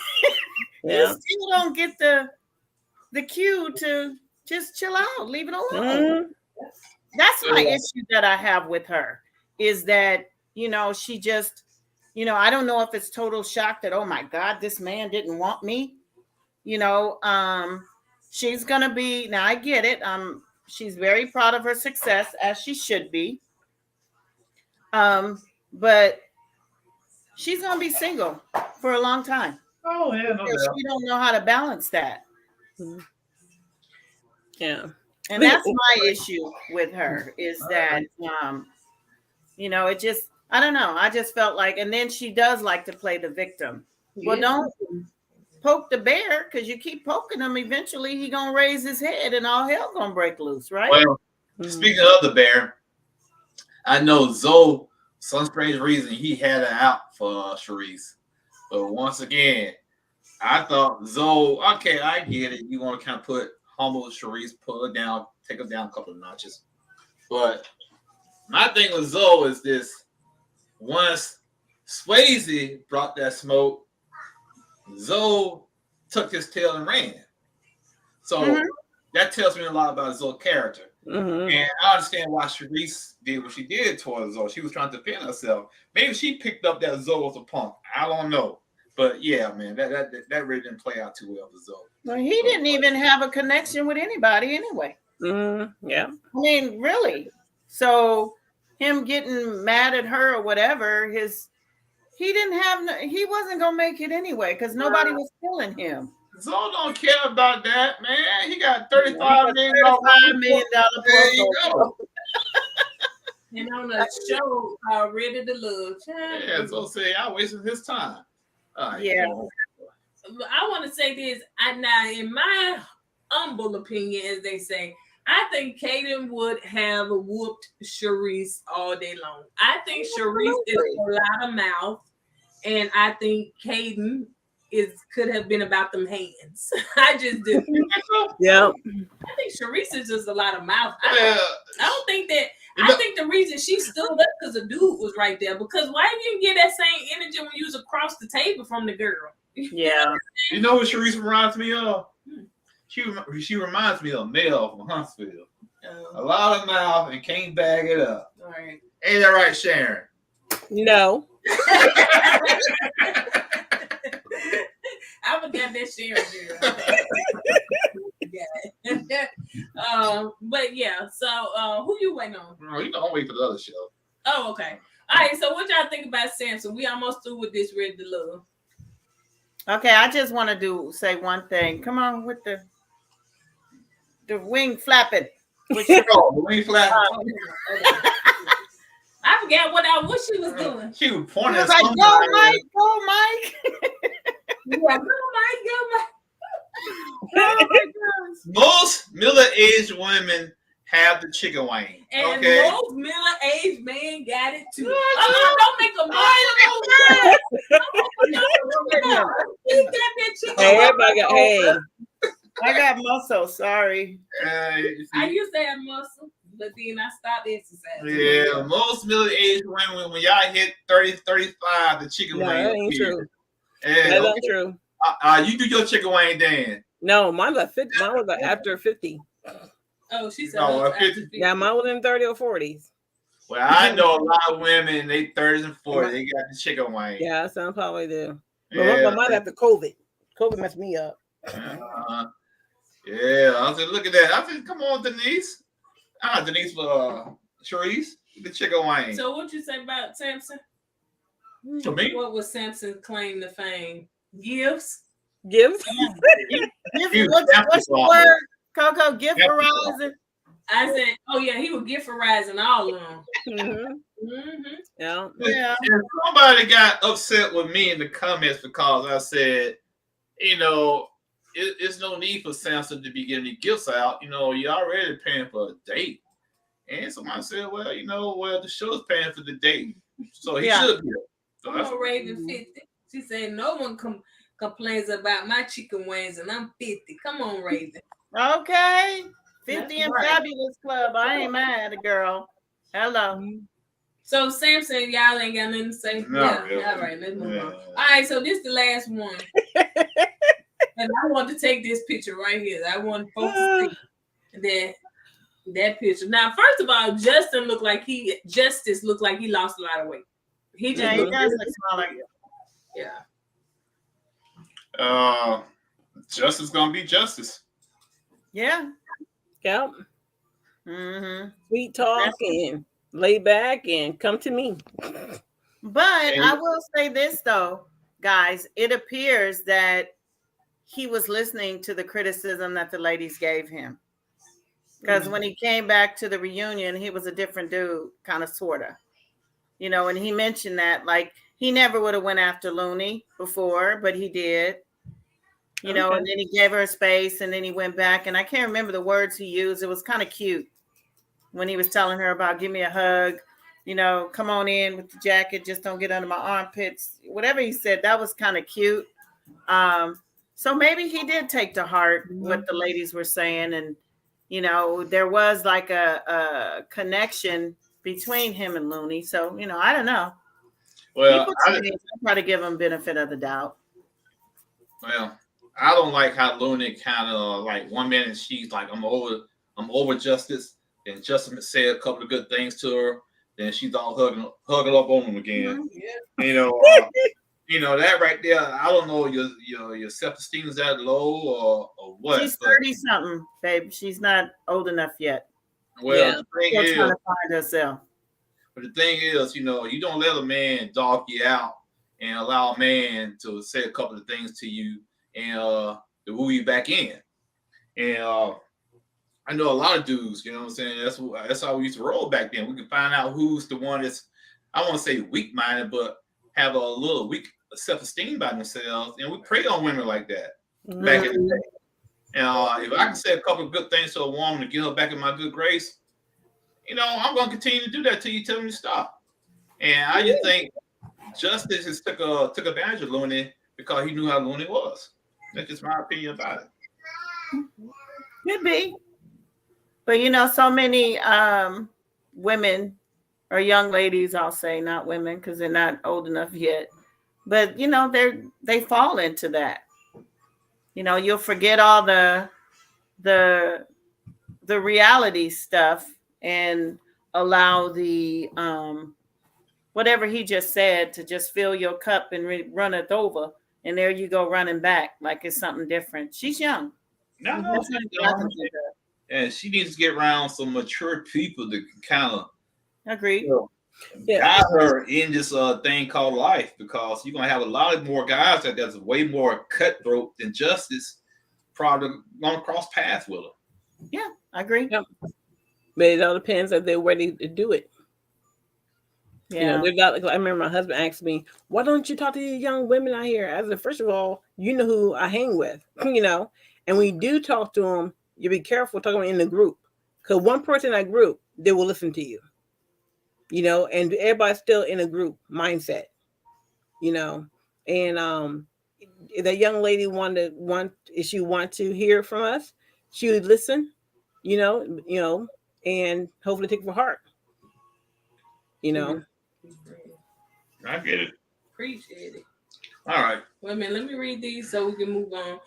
S6: still don't get the cue to just chill out, leave it alone. That's my issue that I have with her, is that, you know, she just, you know, I don't know if it's total shock that, oh my God, this man didn't want me. You know, she's going to be, now I get it. She's very proud of her success, as she should be. But she's going to be single for a long time.
S2: Oh, yeah, no doubt.
S6: She don't know how to balance that.
S4: Yeah.
S6: And that's my issue with her, is that, you know, it just, I don't know. I just felt like, and then she does like to play the victim. Well, don't poke the bear, because you keep poking him. Eventually, he gonna raise his head, and all hell gonna break loose, right?
S2: Well, speaking of the bear, I know Zoe, some strange reason, he had it out for Charisse. But once again, I thought Zoe, okay, I get it. You want to kind of put humble Charisse, pull her down, take her down a couple of notches. But my thing with Zoe is this: once Swayze brought that smoke, Zoe took his tail and ran. So that tells me a lot about Zoe's character. And I understand why Charisse did what she did towards Zoe. She was trying to defend herself. Maybe she picked up that Zoe was a punk. I don't know. But yeah, man, that really didn't play out too well for Zoe.
S6: Well, he didn't even have a connection with anybody anyway.
S4: Yeah.
S6: I mean, really. So him getting mad at her or whatever, he wasn't gonna make it anyway, because nobody was killing him.
S2: Zoe don't care about that, man. He got $35 million.
S6: There you go.
S3: And on the show, Ready to Love.
S2: Yeah, Zoe said I wasted his time. Right,
S6: yeah.
S3: I want to say this. Now, in my humble opinion, as they say, I think Kaden would have whooped Charisse all day long. I think Charisse is a lot of mouth, and I think Kaden could have been about them hands. I just do.
S4: Yeah.
S3: I think Charisse is just a lot of mouth. I don't think that. I think the reason she stood up because the dude was right there. Because why didn't you get that same energy when you was across the table from the girl?
S6: Yeah.
S2: You know what Charisse reminds me of? She reminds me of Mel from Huntsville. A
S3: Oh,
S2: lot of mouth and can't bag it up.
S3: all right.
S2: Ain't that right, Sharon?
S4: No.
S3: I forgot that Sharon girl. But yeah, so who you waiting on?
S2: No, you don't wait for the other show.
S3: Oh, okay. All right, so what y'all think about Samson? We almost through with this Ready to Love.
S6: Okay, I just want to say one thing. Come on with the wing flapping. Which,
S2: Oh, the wing flap.
S3: I forgot what she was doing.
S2: She was pointing
S6: I
S2: at
S6: was like,
S2: somebody.
S6: go, Mike, go, Mike.
S3: Yeah, go, Mike.
S6: Oh my gosh.
S2: Most middle-aged women have the chicken wing.
S3: And
S2: Okay.
S3: most middle-aged men got it too. Don't make a noise. He got that chicken.
S4: Hey, everybody got, hey.
S6: I got muscle. Sorry.
S3: I used to have muscle, but then I stopped exercising.
S2: Yeah, most middle-aged women, when y'all hit 30, 35, the chicken
S4: No,
S2: wing.
S4: that ain't
S2: appears.
S4: true.
S2: Yeah,
S4: That's
S2: okay.
S4: not true.
S2: You do your chicken wing then.
S4: No, mine was 50. Mine was after 50.
S3: Oh, she said,
S2: No,
S3: after
S2: 50.
S3: 50.
S4: Yeah, mine was in 30 or 40s.
S2: Well, I know a lot of women in their 30s and 40s, they got the chicken wing.
S4: Yeah, some probably do. But
S2: Yeah.
S4: mine after COVID. COVID messed me up.
S2: Yeah, I said, look at that. I said, come on, Denise. Denise for Charisse, the chicken wing.
S3: So what you say about Samson?
S2: To me,
S3: What was Samson's claim to fame? Gifts?
S4: Gifts?
S6: What's the word, Coco? Gift horizon.
S3: I said, oh yeah, he would gift horizon all of them.
S4: Yeah.
S6: Yeah.
S2: And somebody got upset with me in the comments because I said, it's no need for Samson to be giving you gifts out. You're already paying for a date. And somebody said, well, the show's paying for the date. So he should be. So
S3: I'm a Raven 50. She said, no one complains about my chicken wings and I'm 50. Come on, Raven.
S6: Okay. 50
S3: That's
S6: and
S3: right.
S6: Fabulous Club. I ain't mad, girl. Hello.
S3: So Samson, y'all ain't got nothing to say?
S2: Not really.
S3: All right, let's move on.
S2: Yeah.
S3: All right, so this is the last one. And I want to take this picture right here. I want folks to see that picture. Now, first of all, Justice looked like he lost a lot of weight. He just
S6: Yeah, he
S3: looked
S6: does look smaller.
S3: yeah.
S2: Justice gonna be justice.
S6: Yeah.
S4: Yep.
S6: Mm-hmm.
S4: Sweet talk and lay back and come to me.
S6: But I will say this though, guys, it appears that he was listening to the criticism that the ladies gave him. Because when he came back to the reunion, he was a different dude, kind of, sort of. And he mentioned that, like, he never would have went after Looney before, but he did. And then he gave her space, and then he went back. And I can't remember the words he used. It was kind of cute when he was telling her about, give me a hug, come on in with the jacket, just don't get under my armpits. Whatever he said, that was kind of cute. So maybe he did take to heart what the ladies were saying. And, there was like a connection between him and Looney. So, I don't know.
S2: Well,
S6: I try to give him benefit of the doubt.
S2: Well, I don't like how Looney kind of like one minute she's like, I'm over Justice. And Justice said a couple of good things to her. Then she's all hugging up on him again.
S3: Yeah.
S2: That right there. I don't know your self-esteem is that low or what.
S6: She's 30 something, babe. She's not old enough yet.
S2: Well, the thing
S6: Still
S2: is,
S6: trying to find herself.
S2: but the thing is, you don't let a man dog you out and allow a man to say a couple of things to you and to woo you back in. And I know a lot of dudes, you know what I'm saying? That's how we used to roll back then. We could find out who's the one that's, I want to say weak-minded, but have a little weak self-esteem by themselves. And we prey on women like that back in the day. And if I can say a couple of good things to a woman to get her back in my good grace, I'm going to continue to do that till you tell me to stop. And I just think Justice just took advantage of Looney because he knew how Looney was. That's just my opinion about it.
S6: Could be. But so many women or young ladies, I'll say, not women because they're not old enough yet. But they fall into that. You'll forget all the the reality stuff and allow the whatever he just said to just fill your cup and run it over, and there you go running back like it's something different. She's young.
S2: No,
S6: That's
S2: she's
S6: what I
S2: young.
S6: think of her.
S2: And she needs to get around some mature people that can kind of
S6: Agreed.
S2: guide her in this thing called life, because you're gonna have a lot of more guys that's way more cutthroat than Justice, probably gonna cross paths with her.
S6: Yeah, I agree.
S4: Yep. But it all depends if they're ready to do it.
S6: Yeah.
S4: You know, they're not, I remember my husband asked me, "Why don't you talk to these young women out here?" I said, "First of all, you know who I hang with, you know, and when you do talk to them, you be careful talking in the group, because one person in that group, they will listen to you, you know, and everybody's still in a group mindset, you know, and if that young lady if she want to hear from us, she would listen, you know, and hopefully take it for heart, you know."
S2: I get it.
S3: Appreciate it.
S2: All right.
S3: Wait a minute, let me read these so we can move on.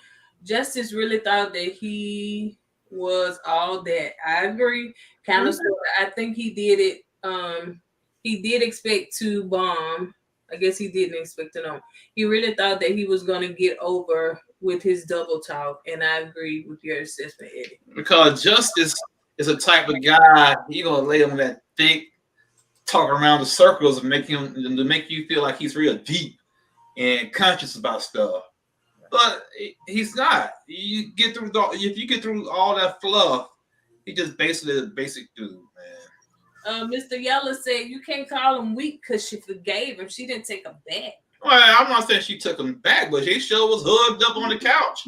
S3: Justice really thought that he was all that. I agree. Kind of. I think he did it. He did expect to bomb. I guess he didn't expect to know. He really thought that he was going to get over with his double talk, and I agree with your assessment, Eddie.
S2: Because Justice is a type of guy, you're gonna lay him that thick, talking around the circles and make you feel like he's real deep and conscious about stuff. But he's not. If you get through all that fluff, he just basically a basic dude, man.
S3: Mr. Yeller said you can't call him weak because she forgave him. She didn't take him back.
S2: Well, I'm not saying she took him back, but he sure was hugged up on the couch.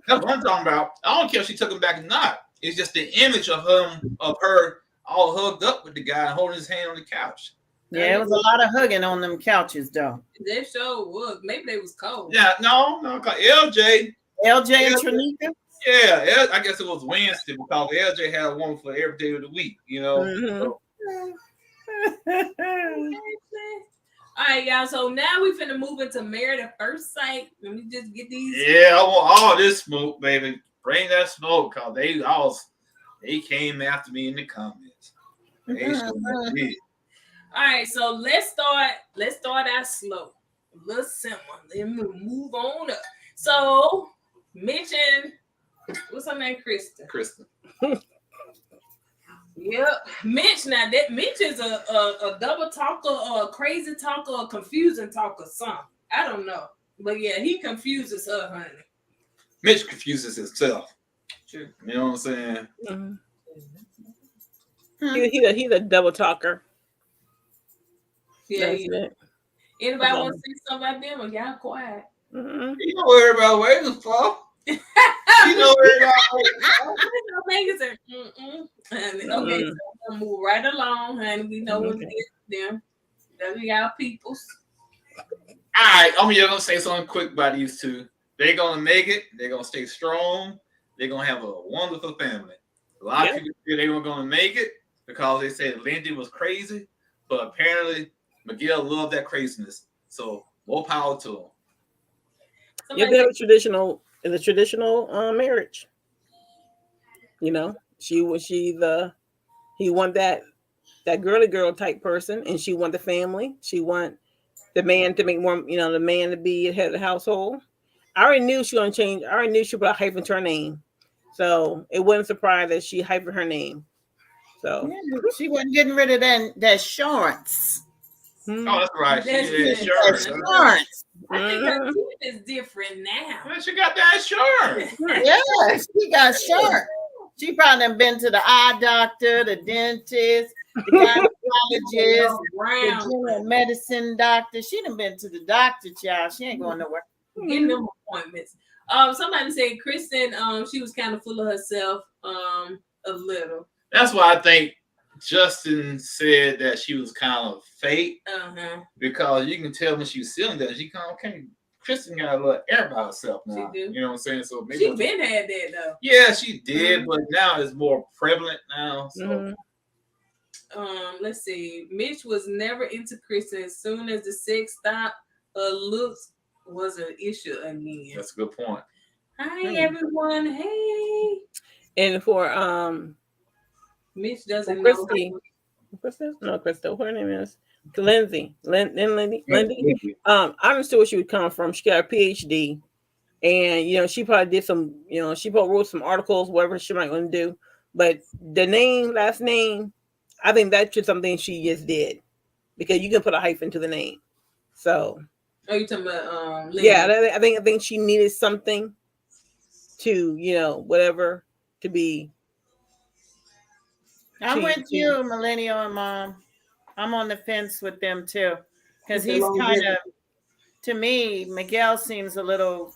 S2: That's what I'm talking about. I don't care if she took him back or not. It's just the image of her all hugged up with the guy and holding his hand on the couch.
S6: Yeah, it was a lot of hugging on them couches, though.
S3: That sure was. Maybe they was cold.
S2: Yeah, no, LJ
S6: and Tranika.
S2: Yeah, I guess it was Wednesday because LJ had one for every day of the week, you know.
S4: Mm-hmm.
S3: All right, y'all. So now we finna move into Married at First Sight. Let me just get these.
S2: Yeah, I want all this smoke, baby. Bring that smoke, cause they came after me in the comments. They sure did.
S3: All right, so let's start out slow. A little simple. Then we'll move on up. So mention what's her name? Kristen. Yep. Mitch. Now that Mitch is a double talker or a crazy talker or a confusing talker, something. I don't know. But yeah, he confuses her, honey.
S2: Mitch confuses himself.
S3: True.
S2: You know what I'm saying?
S4: Mm-hmm. He's a double talker.
S3: Yeah. Anybody want to say something about them or y'all quiet?
S2: Mm-hmm. You know where everybody waiting for. You know where everybody
S3: waiting for. Okay, so we'll move right along, honey. We know what it is for them. Those are y'all peoples.
S2: All right, I'm just gonna say something quick about these two. They're gonna make it. They're gonna stay strong. They're gonna have a wonderful family. A lot of people feel they were gonna make it because they said Lindy was crazy, but apparently Miguel loved that craziness. So more power to him.
S4: Yeah, they have a traditional marriage. You know, he want that girly girl type person, and she want the family. She want the man to make more, the man to be head of the household. I already knew she was gonna change. I already knew she put a hyphen to her name, so it wasn't surprised that she hyphened her name. So
S6: she wasn't getting rid of that insurance.
S2: Oh, that's right.
S6: Insurance.
S3: I think her teeth is different now.
S2: Well, she got that insurance.
S6: Yes, she got insurance. She probably done been to the eye doctor, the dentist, the gynecologist, the general medicine doctor. She done been to the doctor, child. She ain't going nowhere.
S3: Getting them appointments. Somebody said Kristen, she was kind of full of herself, a little.
S2: That's why I think Justin said that she was kind of fake, because you can tell when she was sitting there, she kind of came. Kristen got a little air by herself now. She do. You know what I'm saying? So maybe
S3: she been had that though.
S2: Yeah, she did, but now it's more prevalent now. So.
S3: Let's see. Mitch was never into Kristen. As soon as the sex stopped, her looks was an issue again.
S2: That's a good point.
S3: Hi everyone. Hey.
S4: And for
S3: Mitch doesn't know.
S4: Christy. Crystal. What her name is? Lindsay. Lindy. I understood where she would come from. She got a PhD. And she probably did some, she probably wrote some articles, whatever she might want to do. But the last name, I think that's just something she just did. Because you can put a hyphen to the name. So
S3: you talking about Lindy?
S4: Yeah, I think she needed something to, whatever to be.
S6: I'm with you, Millennial and Mom. I'm on the fence with them too. Because he's kind of, to me, Miguel seems a little,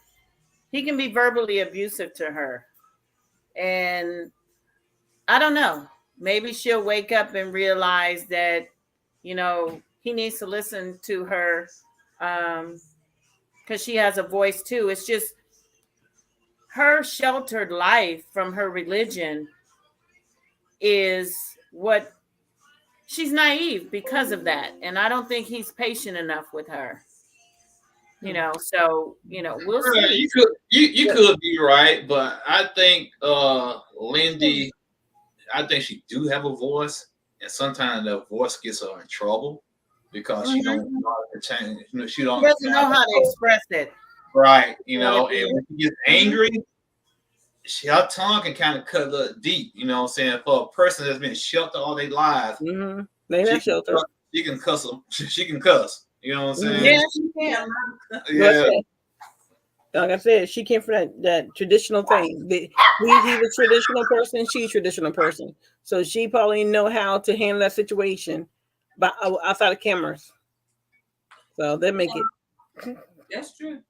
S6: he can be verbally abusive to her. And I don't know. Maybe she'll wake up and realize that, he needs to listen to her because she has a voice too. It's just her sheltered life from her religion is what she's naive because of that. And I don't think he's patient enough with her. So we'll see.
S2: You could be right, but I think Lindy, I think she do have a voice, and sometimes that voice gets her in trouble because she don't know how to change. She doesn't
S6: know how to express it.
S2: Right, and when she gets angry, her tongue can kind of cut a little deep. You know what I'm saying? For a person that's been sheltered all their lives,
S4: they have shelter.
S2: She can cuss them. She can cuss. You know what I'm saying?
S6: Yeah, she can.
S2: Yeah.
S4: Like I said, she came from that traditional thing. He's a traditional person. She's a traditional person. So she probably know how to handle that situation, but outside of cameras. So they make it.
S3: That's true.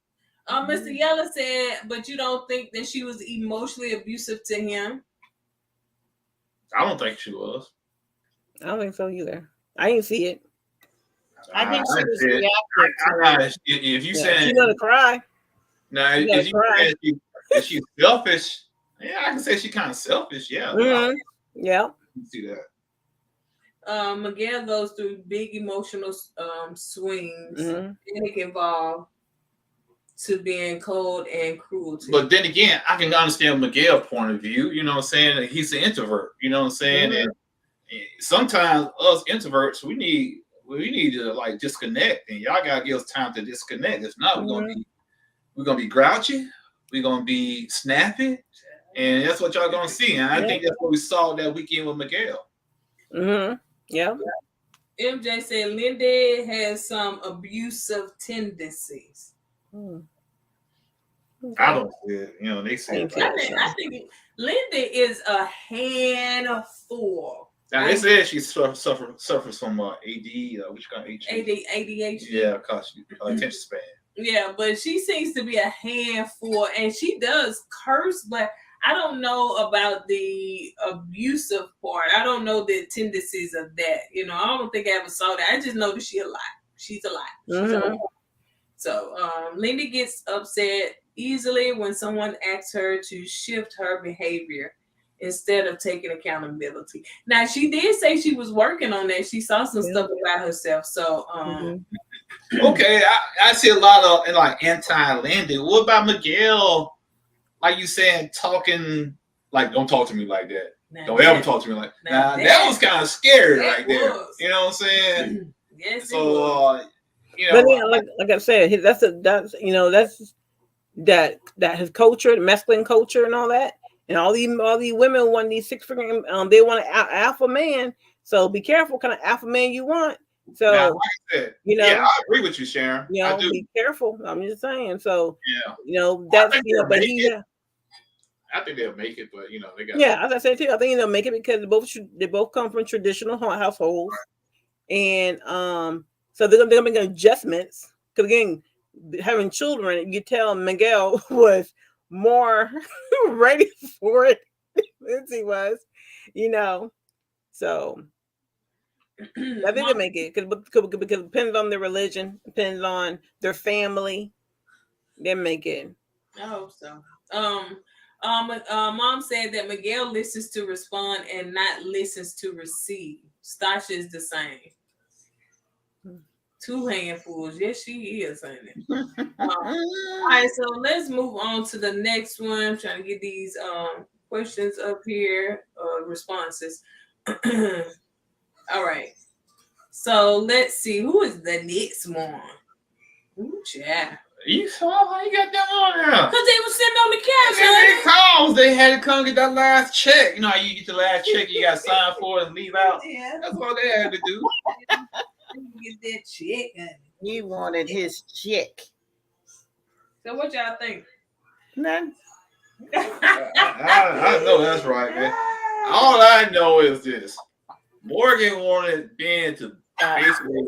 S3: Mr. Yella said, but you don't think that she was emotionally abusive to him?
S2: I don't think she was.
S4: I don't think so either. I didn't see it.
S6: I think she was reactive.
S2: If you saying
S4: she's gonna cry.
S2: Now, if you saying she's selfish, yeah, I can say she's kind of selfish. Yeah.
S4: Yeah.
S2: You see that.
S3: Miguel goes through big emotional swings, and it can evolve to being cold and cruel.
S2: But then again, I can understand Miguel's point of view. You know what I'm saying? He's an introvert. You know what I'm saying? And sometimes us introverts, we need to like disconnect, and y'all gotta give us time to disconnect. If not, we're gonna be grouchy, we're gonna be snappy, and that's what y'all gonna see. And I think that's what we saw that weekend with Miguel.
S4: Yeah.
S3: MJ said Lindy has some abusive tendencies.
S2: I don't see it. They say
S3: I think Lindy is a handful.
S2: Now they said she suffers from AD, which kind of
S3: ADHD.
S2: Yeah, cause attention span.
S3: Yeah, but she seems to be a handful, and she does curse, but I don't know about the abusive part. I don't know the tendencies of that. I don't think I ever saw that. I just know that she's a lot. So Lindy gets upset easily when someone asks her to shift her behavior instead of taking accountability. Now, she did say she was working on that. She saw some stuff about herself. So,
S2: okay, I see a lot of like anti-Lindy. What about Miguel? Like you saying, talking like, don't talk to me like that. Don't ever talk to me like that. Now, that was kind of scary right there. You know what I'm saying?
S3: Yes.
S2: So,
S4: but like I said, that's that his culture, the masculine culture, and all that. And all these women want these six-figure. They want an alpha man. So be careful, kind of alpha man you want. So
S2: now, like I said, I agree with you, Sharon. I do.
S4: Be careful. I'm just saying. So
S2: that's
S4: but
S2: I think they'll make it, but they got.
S4: Yeah, as I said too, I think they'll make it because they both come from traditional households, and so they're gonna make adjustments. Because again, having children, you tell Miguel was more ready for it than he was, So I think they make it because it depends on their religion, depends on their family. They make it.
S3: I hope so. Mom said that Miguel listens to respond and not listens to receive. Stasha is the same. 2 handfuls. Yes, she is, honey. All right, so let's move on to the next one. I'm trying to get these questions up here, responses. All right. So let's see, who is the next one? Ooh, yeah.
S2: You saw how you got them on there?
S3: Because they were sitting on the couch,
S2: And
S3: honey.
S2: they calls, they had to come get that last check. You know how you get the last check, you got to sign for it and leave out.
S3: Yeah.
S2: That's what they had to do.
S3: Get that check, honey.
S6: He wanted his check.
S3: So what y'all think?
S6: None.
S2: I know that's right, man. All I know is this: Morgan wanted Ben to basically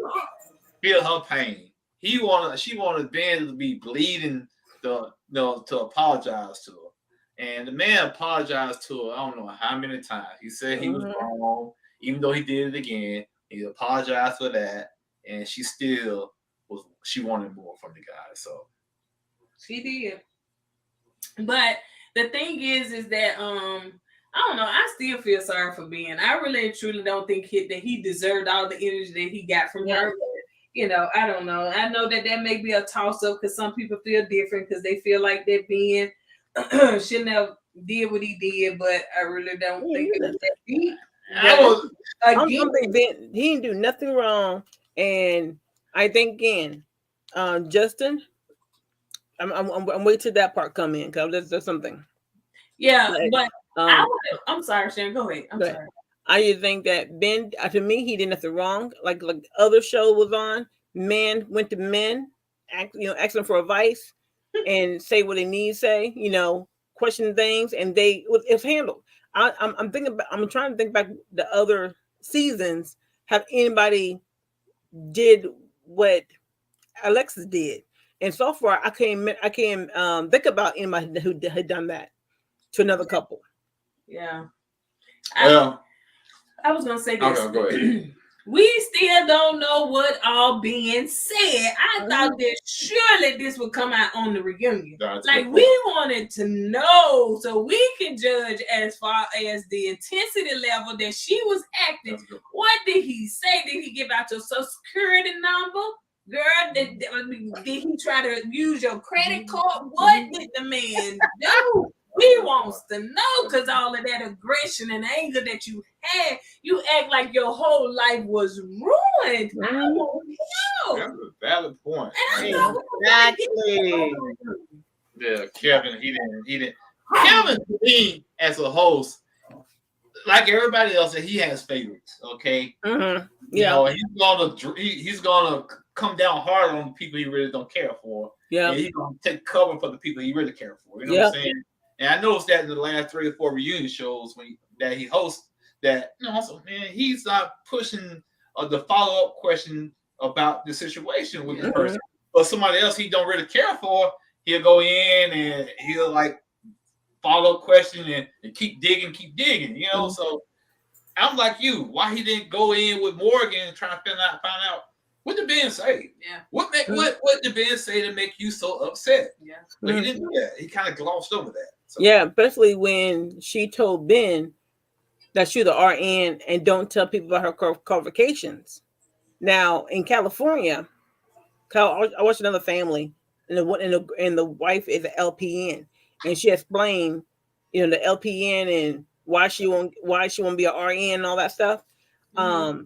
S2: feel her pain. She wanted Ben to be bleeding to apologize to her, and the man apologized to her. I don't know how many times. He said he was wrong, even though he did it again. He apologized for that, and she wanted more from the guy. So
S3: she did. But the thing is that I don't know. I still feel sorry for Ben. I really and truly don't think that he deserved all the energy that he got from her. You know, I don't know. I know that may be a toss up because some people feel different because they feel like that Ben shouldn't have did what he did, but I really don't think it was that deep.
S4: I think Ben, he didn't do nothing wrong, and I think again, Justin. I'm waiting till that part come in because there's something.
S3: Yeah, but I'm sorry, Sharon. Go ahead. I'm sorry.
S4: I just think that Ben, to me, he did nothing wrong. Like other show was on, men went to men, asking for advice and say what they need to say, question things, and it's handled. I'm trying to think back the other seasons. Have anybody did what Alexis did? And so far, I can't think about anybody who had done that to another couple.
S3: Yeah.
S2: I
S3: was gonna say this.
S2: Okay, go ahead.
S3: We still don't know what all being said. I thought that surely this would come out on the reunion. Like we wanted to know so we can judge as far as the intensity level that she was acting. What did he say? Did he give out your social security number? Girl, did he try to use your credit card? What did the man do? We wants to know because all of that aggression and anger that you had, you act like your whole life was ruined. I want to know.
S2: That's a valid point.
S6: Exactly.
S2: Yeah, Kevin, he didn't. Kevin, he as a host, like everybody else, he has favorites. Okay.
S4: Mm-hmm.
S2: Yeah. He's gonna come down hard on the people he really don't care for.
S4: Yeah.
S2: And he's gonna take cover for the people he really care for. You know what I'm saying? And I noticed that in the last 3 or 4 reunion shows that he hosts, that he's not pushing the follow-up question about the situation with the person. But somebody else he don't really care for, he'll go in and he'll like follow-up question and keep digging, So I'm like you, why he didn't go in with Morgan and try to find out what did Ben say?
S3: Yeah.
S2: What did Ben say to make you so upset?
S3: Yeah.
S2: But he didn't do that. He kind of glossed over that. So.
S4: Yeah, especially when she told Ben that she's the RN and don't tell people about her qualifications. Now in California, I watched another family, and the wife is an LPN, and she explained, the LPN and why she won't be an RN and all that stuff. Mm-hmm.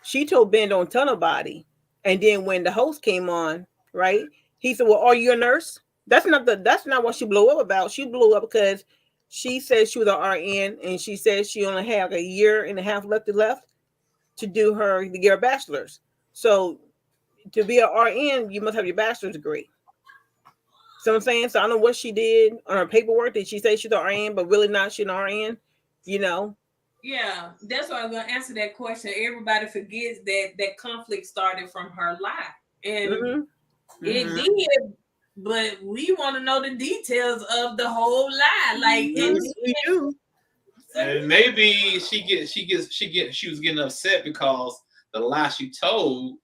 S4: She told Ben don't tell nobody, and then when the host came on, right, he said, "Well, are you a nurse?" That's not what she blew up about. She blew up because she said she was an RN, and she said she only had like a year and a half left to do her bachelor's. So to be an RN, you must have your bachelor's degree. So I'm saying, so I don't know what she did on her paperwork. Did she say she's an RN, but really not? She's an RN,
S3: Yeah, that's why I'm gonna answer that question. Everybody forgets that conflict started from her lie, and it did. But we want to know the details of the whole lie. Like,
S4: we do.
S2: And maybe she was getting upset because the lie she told,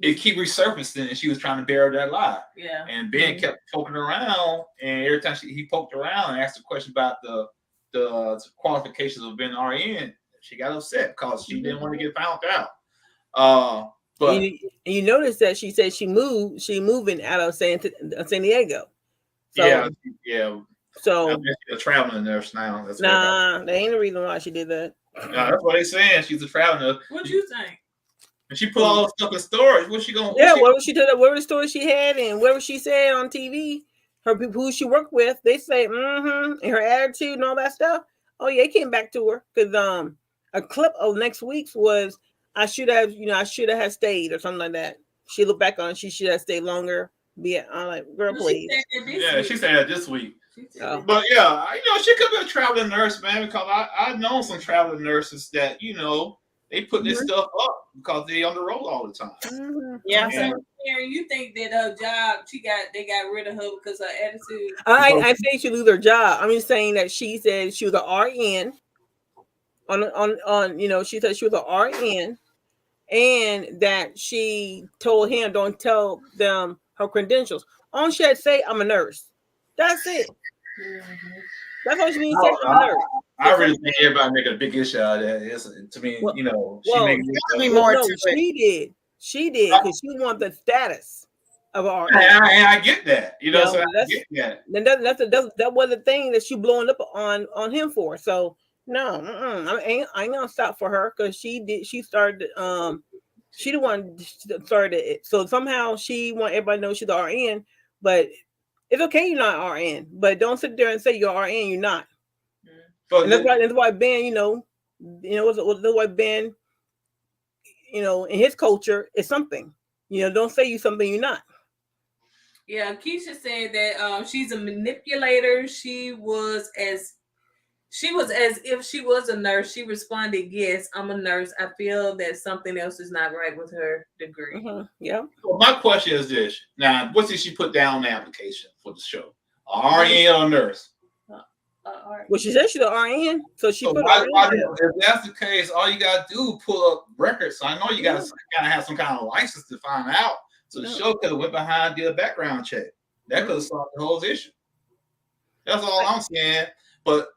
S2: it keep resurfacing, and she was trying to bury that lie.
S3: Yeah.
S2: And Ben kept poking around, and every time he poked around and asked a question about the qualifications of being RN, she got upset because she didn't want to get found out. But
S4: you notice that she said she's moving out of San Diego. So,
S2: yeah.
S4: So
S2: she's a traveling nurse now. That's
S4: that ain't the reason why she did that.
S2: That's what they're saying. She's a traveling nurse.
S3: What you think?
S2: And she put all the stuff in storage. What's she gonna?
S4: Whatever she did, whatever story she had, and whatever she said on TV, her people who she worked with, they say, and her attitude and all that stuff. Oh yeah, it came back to her because a clip of next week's was I should have had stayed or something like that. She looked back on, she should have stayed longer. I'm like, girl, please.
S2: She said that this week. But yeah, she could be a traveling nurse, man, because I know some traveling nurses that, they put this stuff up because they on the road all the time.
S3: Yeah. So, Karen, you think that her job, they got rid of her because of her attitude?
S4: I think she lose her job. I'm just saying that she said she was an RN she said she was an RN and that she told him don't tell them her credentials. All she had to say, I'm a nurse. That's it. That's all she needs to say. I'm a nurse.
S2: I really think everybody making a big issue out of that. To me, she made
S4: more. No, she did. She did because she wanted the status of an RN.
S2: I get that. So I get that.
S4: Then that was the thing that she blowing up on him for. So no, I ain't gonna stop for her because she did. She started. She the one started it. So somehow she want everybody to know she's the RN, but it's okay you're not RN, but don't sit there and say you're RN, you're not. And that's why Ben, that's why Ben, in his culture is something. Don't say you something you're not.
S3: Yeah, Keisha said that she's a manipulator. She was as if she was a nurse. She responded, "Yes, I'm a nurse. I feel that something else is not right with her degree."
S4: Yeah.
S2: Well, my question is this: now, what did she put down on the application for the show? A RN or a nurse?
S4: Well, she said she's an RN, so she put
S2: if that's the case, all you gotta do is pull up records. So I know you gotta kind of have some kind of license to find out. So the show could have went behind, did a background check. That could have solved the whole issue. That's all I'm saying. But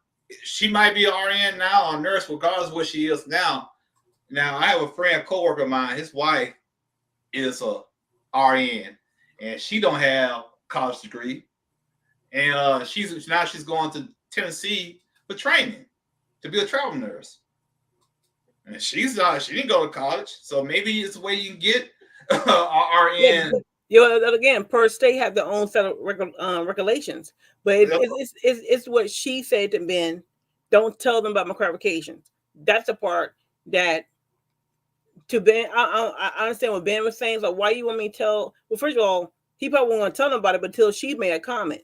S2: she might be an RN now or a nurse, regardless of what she is now. Now, I have a friend, coworker of mine, his wife is a RN, and she don't have a college degree. And she's going to Tennessee for training to be a travel nurse. And she didn't go to college, so maybe it's a way you can get RN.
S4: Again, per state have their own set of regulations, but it's what she said to Ben. Don't tell them about my qualifications. That's the part that to Ben. I understand what Ben was saying. So why you want me to tell? Well, first of all, he probably won't want to tell them about it until she made a comment,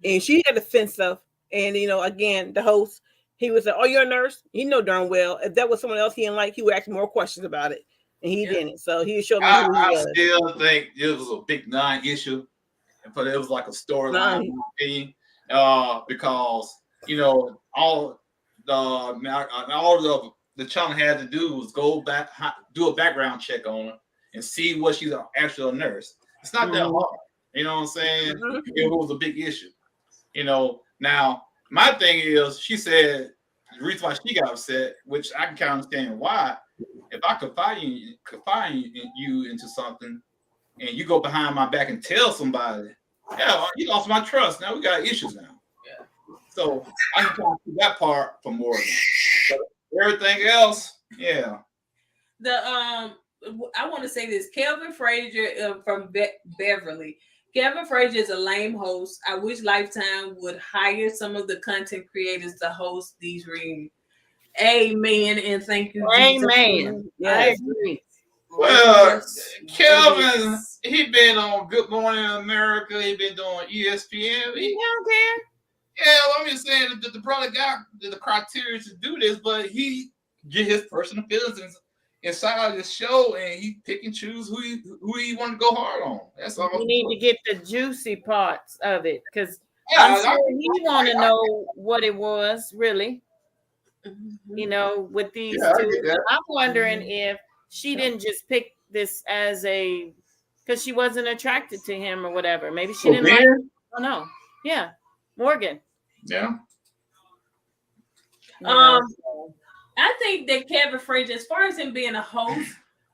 S4: and she had to fence stuff. And again, the host, he was like, "Oh, you're a nurse." You know darn well if that was someone else he didn't like, he would ask more questions about it. And he didn't. So he showed me who he was.
S2: I still think it was a big non-issue, but it was like a storyline because all the channel had to do was go back, do a background check on her, and see what she's actually a nurse. It's not that hard. You know what I'm saying? It was a big issue. Now my thing is, she said the reason why she got upset, which I can kind of understand why. If I confide you into something, and you go behind my back and tell somebody, yeah, you lost my trust. Now we got issues now. Yeah. So I can talk to that part for Morgan. But everything else, yeah.
S3: I want to say this. Kelvin Frazier from Beverly. Kevin Frazier is a lame host. I wish Lifetime would hire some of the content creators to host these reunions. Amen and thank you.
S6: Amen.
S3: Yes.
S6: I agree.
S2: Well, Kelvin, he been on Good Morning America. He been doing ESPN. He don't care. Yeah, I'm just saying that the brother got the criteria to do this, but he get his personal feelings inside of the show, and he pick and choose who he want to go hard on. That's all.
S6: We need to get the juicy parts of it because I'm sure he want to know what it was really. With these two, I'm wondering if she didn't just pick this as because she wasn't attracted to him or whatever. Maybe she didn't like him. I don't know. Yeah, Morgan.
S2: Yeah.
S3: I think that Kevin Frazier, as far as him being a host,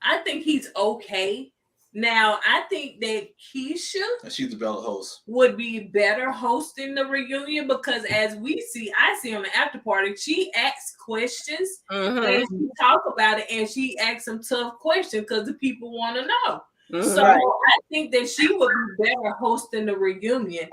S3: I think he's okay. Now, I think that Keisha,
S2: she's the better host,
S3: would be better hosting the reunion because as we see, I see on the after party, she asks questions and she talk about it and she asks some tough questions because the people want to know. So I think that she would be better hosting the reunion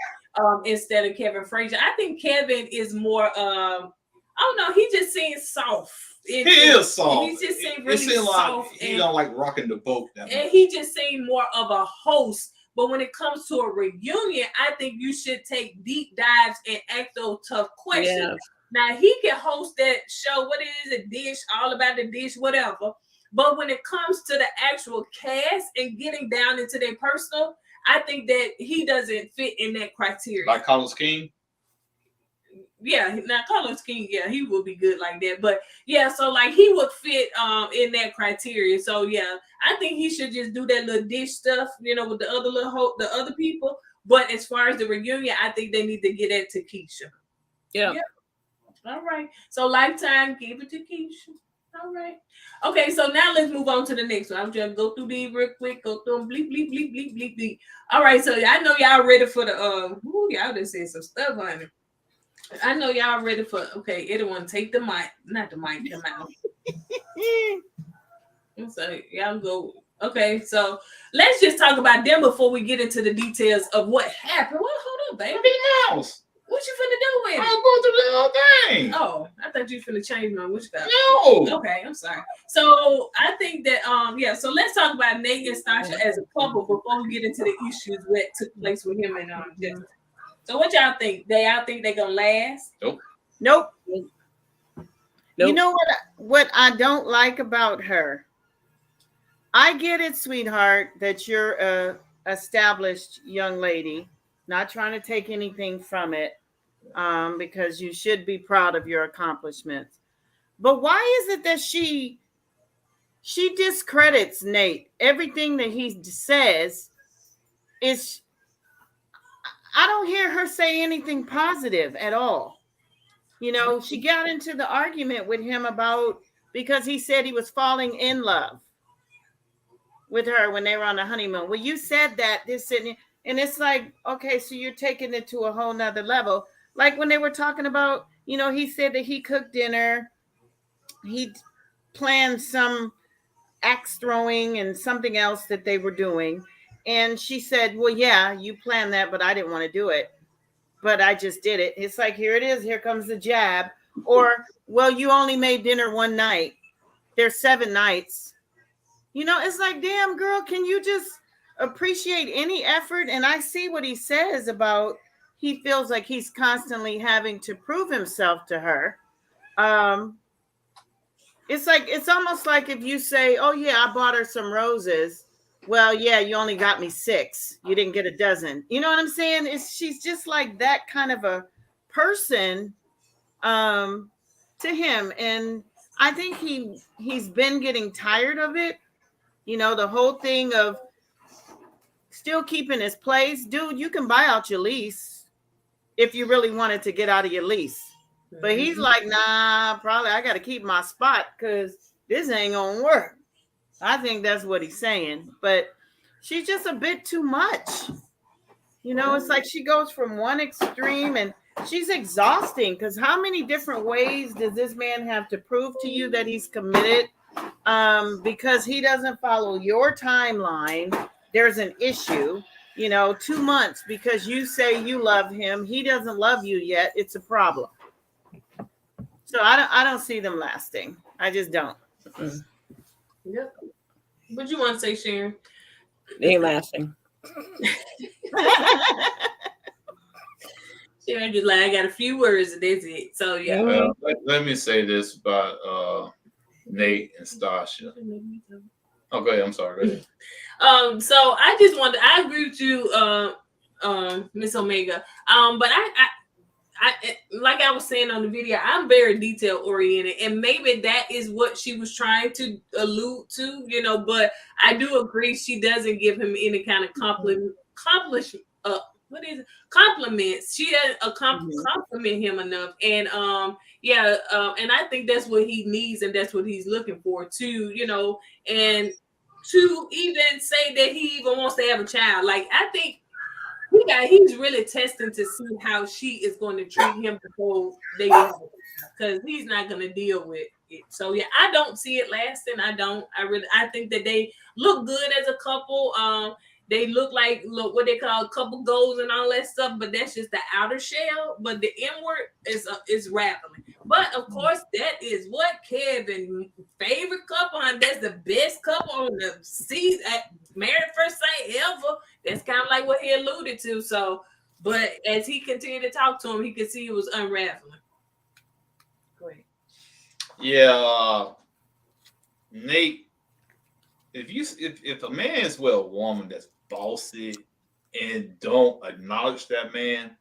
S3: instead of Kevin Frazier. I think Kevin is more, I don't know, he just seems soft.
S2: He is soft.
S3: He just seemed really soft.
S2: Like he don't like rocking the boat.
S3: And he just seemed more of a host. But when it comes to a reunion, I think you should take deep dives and ask those tough questions. Yeah. Now, he can host that show. What is it? Dish, all about the dish, whatever. But when it comes to the actual cast and getting down into their personal, I think that he doesn't fit in that criteria.
S2: Like Carlos King?
S3: Yeah, now Carlos King, yeah, he would be good like that. But yeah, so like he would fit in that criteria. So yeah, I think he should just do that little dish stuff, you know, with the other the other people. But as far as the reunion, I think they need to get that to Keisha. Yeah. All right. So Lifetime, give it to Keisha. All right. Okay, so now let's move on to the next one. I'm just go through these real quick. Go through them. Bleep, bleep, bleep, bleep, bleep, bleep. All right, so I know y'all ready for the y'all just said some stuff on it. I know y'all ready for everyone take the mic, not the mic, come out. So y'all go. Okay, so let's just talk about them before we get into the details of what happened. Well, hold on, baby.
S2: House.
S3: What you finna do with it?
S2: I'll go through the whole thing.
S3: Oh, I thought you finna change my witch stuff.
S2: No.
S3: Okay, I'm sorry. So I think that so let's talk about Nate and Stasha as a couple before we get into the issues that took place with him and Jessica. So what y'all think? Y'all think they gonna last?
S6: Nope. You know what I don't like about her? I get it, sweetheart, that you're a established young lady, not trying to take anything from it, because you should be proud of your accomplishments. But why is it that she discredits Nate? Everything that he says is, I don't hear her say anything positive at all. You know, she got into the argument with him because he said he was falling in love with her when they were on the honeymoon. Well, you said that, and it's like, okay, so you're taking it to a whole nother level. Like when they were talking about, you know, he said that he cooked dinner, he planned some axe throwing and something else that they were doing. And she said, well, yeah, you planned that, but I didn't want to do it. But I just did it. It's like, here it is. Here comes the jab. Or, well, you only made dinner one night. There's 7 nights. You know, it's like, damn, girl, can you just appreciate any effort? And I see what he says about he feels like he's constantly having to prove himself to her. It's like, it's almost like if you say, oh, yeah, I bought her some roses. Well, yeah, you only got me 6. You didn't get a dozen. You know what I'm saying? She's just like that kind of a person to him. And I think he's been getting tired of it. You know, the whole thing of still keeping his place. Dude, you can buy out your lease if you really wanted to get out of your lease. But he's like, nah, probably I got to keep my spot because this ain't going to work. I think that's what he's saying. But she's just a bit too much. You know, it's like she goes from one extreme and she's exhausting because how many different ways does this man have to prove to you that he's committed? Because he doesn't follow your timeline. There's an issue, you know, 2 months because you say you love him. He doesn't love you yet. It's a problem. So I don't see them lasting. I just don't.
S3: Yep. What you want to say, Sharon?
S4: They ain't lasting.
S3: Sharon just like, I got a few words and that's it. So yeah.
S2: Well, let me say this about Nate and Stasha. Oh, go ahead. I'm sorry. Go ahead.
S3: So I agree with you, Miss Omega. But I like I was saying on the video, I'm very detail oriented, and maybe that is what she was trying to allude to, you know. But I do agree she doesn't give him any kind of compliments. She doesn't compliment him enough, and and I think that's what he needs, and that's what he's looking for too, you know. And to even say that he even wants to have a child. Like, I think he's really testing to see how she is going to treat him before they have it, because he's not going to deal with it. So yeah, I don't see it lasting. I think that they look good as a couple. They look what they call couple goals and all that stuff, but that's just the outer shell. But the inward is rattling. But of course, that is what Kevin's favorite couple, and that's the best couple on the season. Married at First Sight ever. That's kind of like what he alluded to. So, but as he continued to talk to him, he could see it was unraveling. Go ahead.
S2: Yeah, Nate. If a man is with a woman that's bossy and don't acknowledge that man,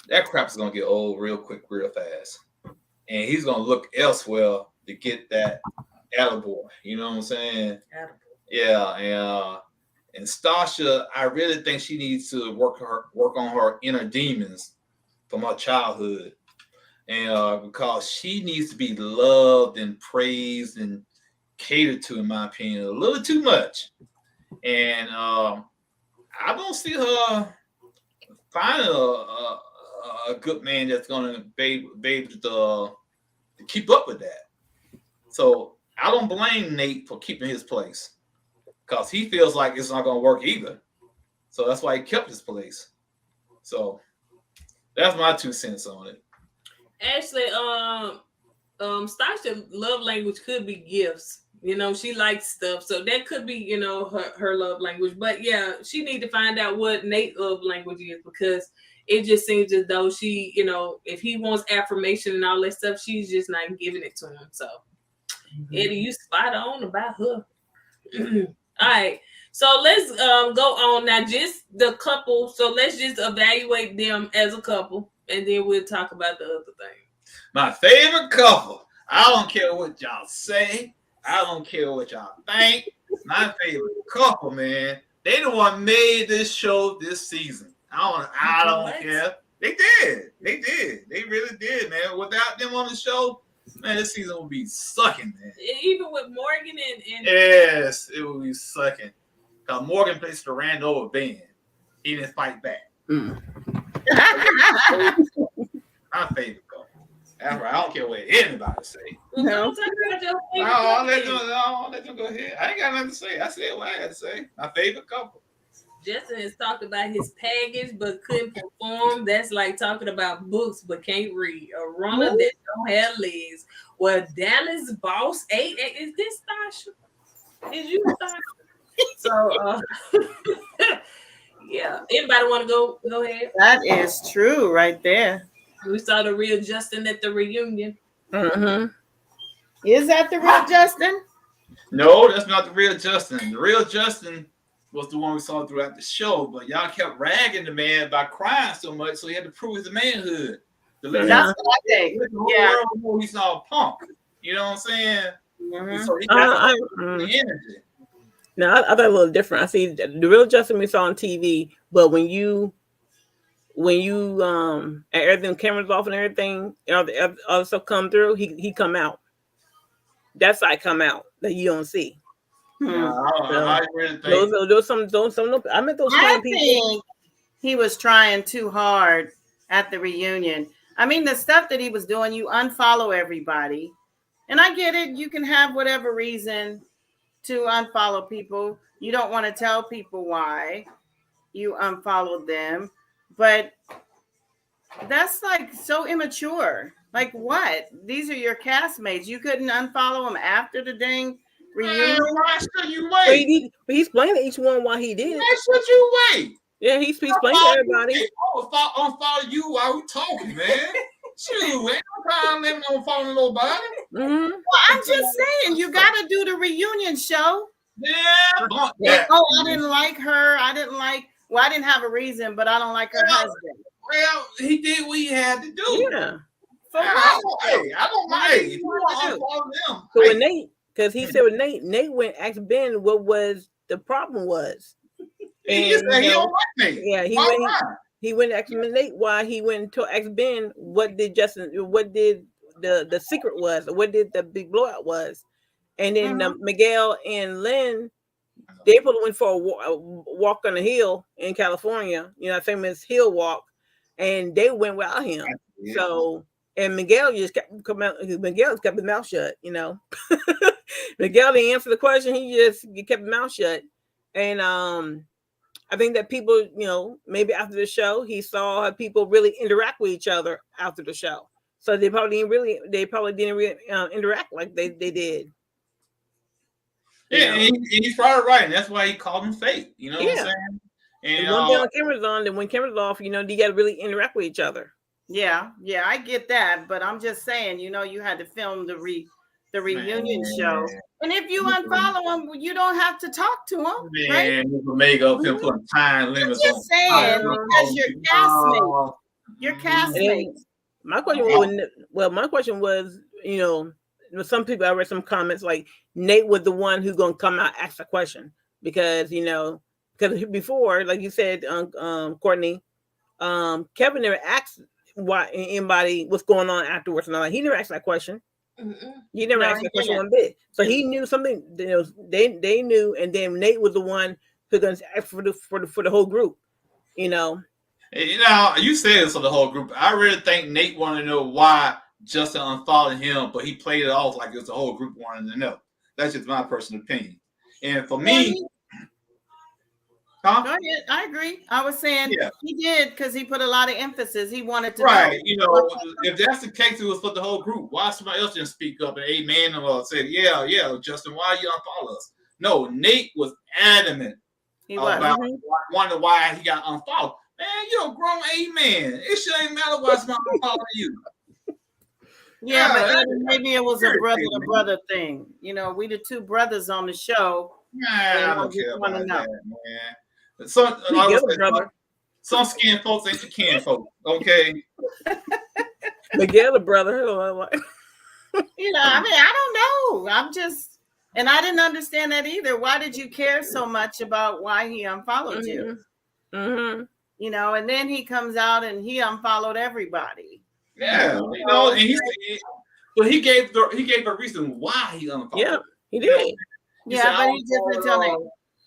S2: that crap is gonna get old real quick, real fast, and he's gonna look elsewhere to get that attaboy. You know what I'm saying?
S3: Attaboy.
S2: Yeah, and Stasha, I really think she needs to work on her inner demons from her childhood, and because she needs to be loved and praised and catered to, in my opinion, a little too much. And I don't see her finding a good man that's gonna be able to keep up with that. So I don't blame Nate for keeping his place, because he feels like it's not gonna work either. So that's why he kept his place. So that's my 2 cents on it.
S3: Actually, Stasha love language could be gifts. You know, she likes stuff, so that could be, you know, her love language. But yeah, she need to find out what Nate's love language is, because it just seems as though she, you know, if he wants affirmation and all that stuff, she's just not giving it to him. So, Eddie, you spot on about her. All right, so let's go on now. Just the couple. So let's just evaluate them as a couple, and then we'll talk about the other thing.
S2: My favorite couple. I don't care what y'all say. I don't care what y'all think. My favorite couple, man. They the one made this show this season. I don't care. They did. They really did, man. Without them on the show, man, this season would be sucking, man.
S3: Even with Morgan and
S2: yes, it would be sucking. Because Morgan placed the ran over Ben. He didn't fight back. My favorite couple. That's right. I don't care what anybody say.
S3: No.
S2: I'll let them go ahead. I ain't got nothing to say. I said what I had to say. My favorite couple.
S3: Justin has talked about his package but couldn't perform. That's like talking about books but can't read. A runner that don't have legs. Well, Dallas Boss 8. Is this Stasha? Is you Stasha? So yeah. Anybody want to go ahead?
S6: That is true right there.
S3: We saw the real Justin at the reunion.
S6: Mm-hmm. Is that the real Justin?
S2: No, that's not the real Justin. The real Justin was the one we saw throughout the show, but y'all kept ragging the man by crying so much, so he had to prove his manhood.
S6: That's what I think.
S2: Yeah, he's not a punk. You know what I'm saying?
S6: Mm-hmm.
S2: So he got the energy.
S4: No, I thought a little different. I see the real Justin we saw on TV, but when you and everything, cameras off and everything, and all the other stuff come through, he come out. That's like come out that you don't see.
S2: I really think
S4: those some I met those kind of people.
S6: Think he was trying too hard at the reunion. I mean, the stuff that he was doing, you unfollow everybody. And I get it, you can have whatever reason to unfollow people. You don't want to tell people why you unfollowed them. But that's like so immature. Like what? These are your castmates. You couldn't unfollow them after the dang reunion.
S2: Why should you wait?
S4: But he's playing to each one while he did.
S2: Why should you wait?
S4: Yeah, he's playing to everybody.
S2: I'll unfollow you while we talking, man. Shoot, ain't no time limit on following nobody.
S4: Mm-hmm.
S6: Well, I'm just saying, you got to do the reunion show.
S2: Yeah.
S6: Oh, I didn't like her. I didn't have a reason, but I don't like her husband.
S2: Well, he did what he had to do.
S4: Yeah.
S2: I don't mind.
S4: So with Nate, because he said with Nate went ask Ben what was the problem was.
S2: And he said he don't like me.
S4: Yeah, he went ask Nate why he went to ask Ben what did the secret was, or what did the big blowout was. And then Miguel and Lynn They probably went for a walk on the hill in California, famous hill walk, and they went without him.
S2: Yeah.
S4: So, and Miguel just kept his mouth shut, Miguel didn't answer the question. He kept his mouth shut. And I think that people, maybe after the show, he saw how people really interact with each other after the show. So they probably didn't really interact like they did.
S2: Yeah, and he's probably right, and that's why he called him fake. You know what I'm saying? And
S4: one thing on camera's on, then when camera's off, you got to really interact with each other.
S6: Yeah, I get that, but I'm just saying, you had to film the reunion show, and if you unfollow him, you don't have to talk to him.
S2: Man, make up him putting time limits.
S6: I'm just saying because your castmates.
S4: My question was, some people, I read some comments like Nate was the one who's gonna come out and ask the question because before, like you said, Courtney, Kevin never asked why anybody what's going on afterwards, and all that. He never asked that question. He never asked that question one bit. So he knew something. They knew, and then Nate was the one who's gonna ask for the whole group. You
S2: said it for the whole group. I really think Nate wanted to know why Justin unfollowed him, but he played it off like it was the whole group wanted to know. That's just my personal opinion. And for me,
S6: Go ahead. I agree. I was saying he did because he put a lot of emphasis. He wanted to
S2: know. If that's the case, it was for the whole group. Why somebody else didn't speak up and amen or said, yeah, Justin, why you unfollow us? No, Nate was adamant about wondering why he got unfollowed. Man, you're a grown amen. It should ain't matter why somebody unfollowing you.
S6: Yeah, but maybe it was a brother-to-brother thing. We the two brothers on the show.
S2: I don't care about that, man. Some skin folks ain't the can folks, okay?
S4: Miguel, brother.
S6: I don't know. And I didn't understand that either. Why did you care so much about why he unfollowed you?
S4: Mm-hmm.
S6: And then he comes out and he unfollowed everybody.
S2: Yeah, and he gave a reason why he unfollowed.
S4: Yeah, he did.
S6: But he just didn't tell me.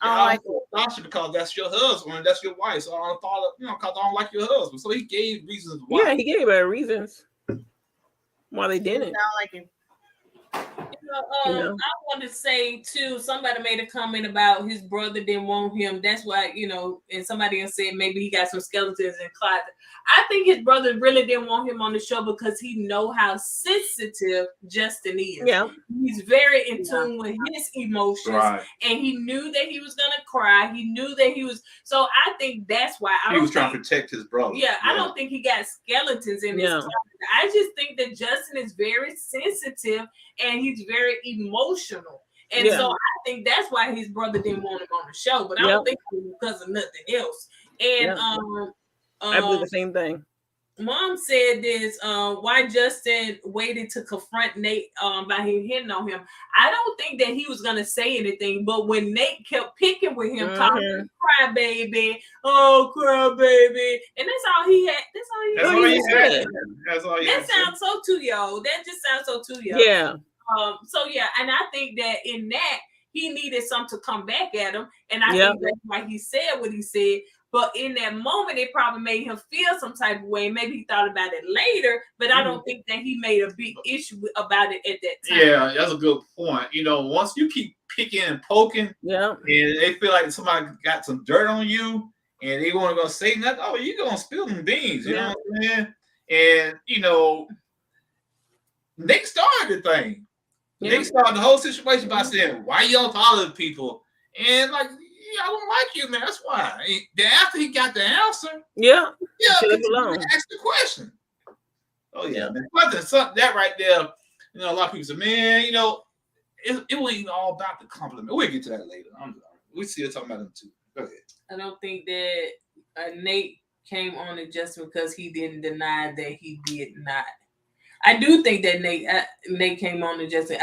S6: I don't like
S2: Stasha because that's your husband, that's your wife. So I unfollow, because I don't like your husband. So he gave reasons why.
S4: Yeah, he gave her reasons why they didn't.
S6: Sound like him.
S3: I want to say too, somebody made a comment about his brother didn't want him. That's why, and somebody else said maybe he got some skeletons in closet. I think his brother really didn't want him on the show because he know how sensitive Justin is.
S4: Yeah.
S3: He's very in tune with his emotions. Right. And he knew that he was gonna cry. He knew that he was, so I think that's why
S2: he was trying to protect his brother.
S3: Yeah, I don't think he got skeletons in his closet. I just think that Justin is very sensitive and he's very emotional. And so I think that's why his brother didn't want him on the show. But I don't think it was because of nothing else. And
S4: I believe the same thing.
S3: Mom said this, why Justin waited to confront Nate by him hitting on him. I don't think that he was going to say anything, but when Nate kept picking with him, calling him cry baby, and that's all he had. That's all he had. That sounds so to y'all. That just sounds so to y'all.
S4: Yeah.
S3: And I think that in that, he needed something to come back at him. And I think that's why he said what he said. But in that moment, it probably made him feel some type of way. Maybe he thought about it later, but I don't think that he made a big issue about it at that time.
S2: Yeah, that's a good point. Once you keep picking and poking, and they feel like somebody got some dirt on you, and they want to go say nothing, you're going to spill them beans. You know what I'm saying? And, Nick started the thing. Nick started the whole situation by saying, why you don't follow people? And I don't like you, man. That's why. Then after he got the answer,
S4: alone.
S2: Ask the question. Oh yeah, man. That right there. A lot of people say, man, it wasn't even all about the compliment. We'll get to that later. We still talking about them too. Go ahead.
S3: I don't think that Nate came on to Justin because he didn't deny that he did not. I do think that Nate came on to Justin.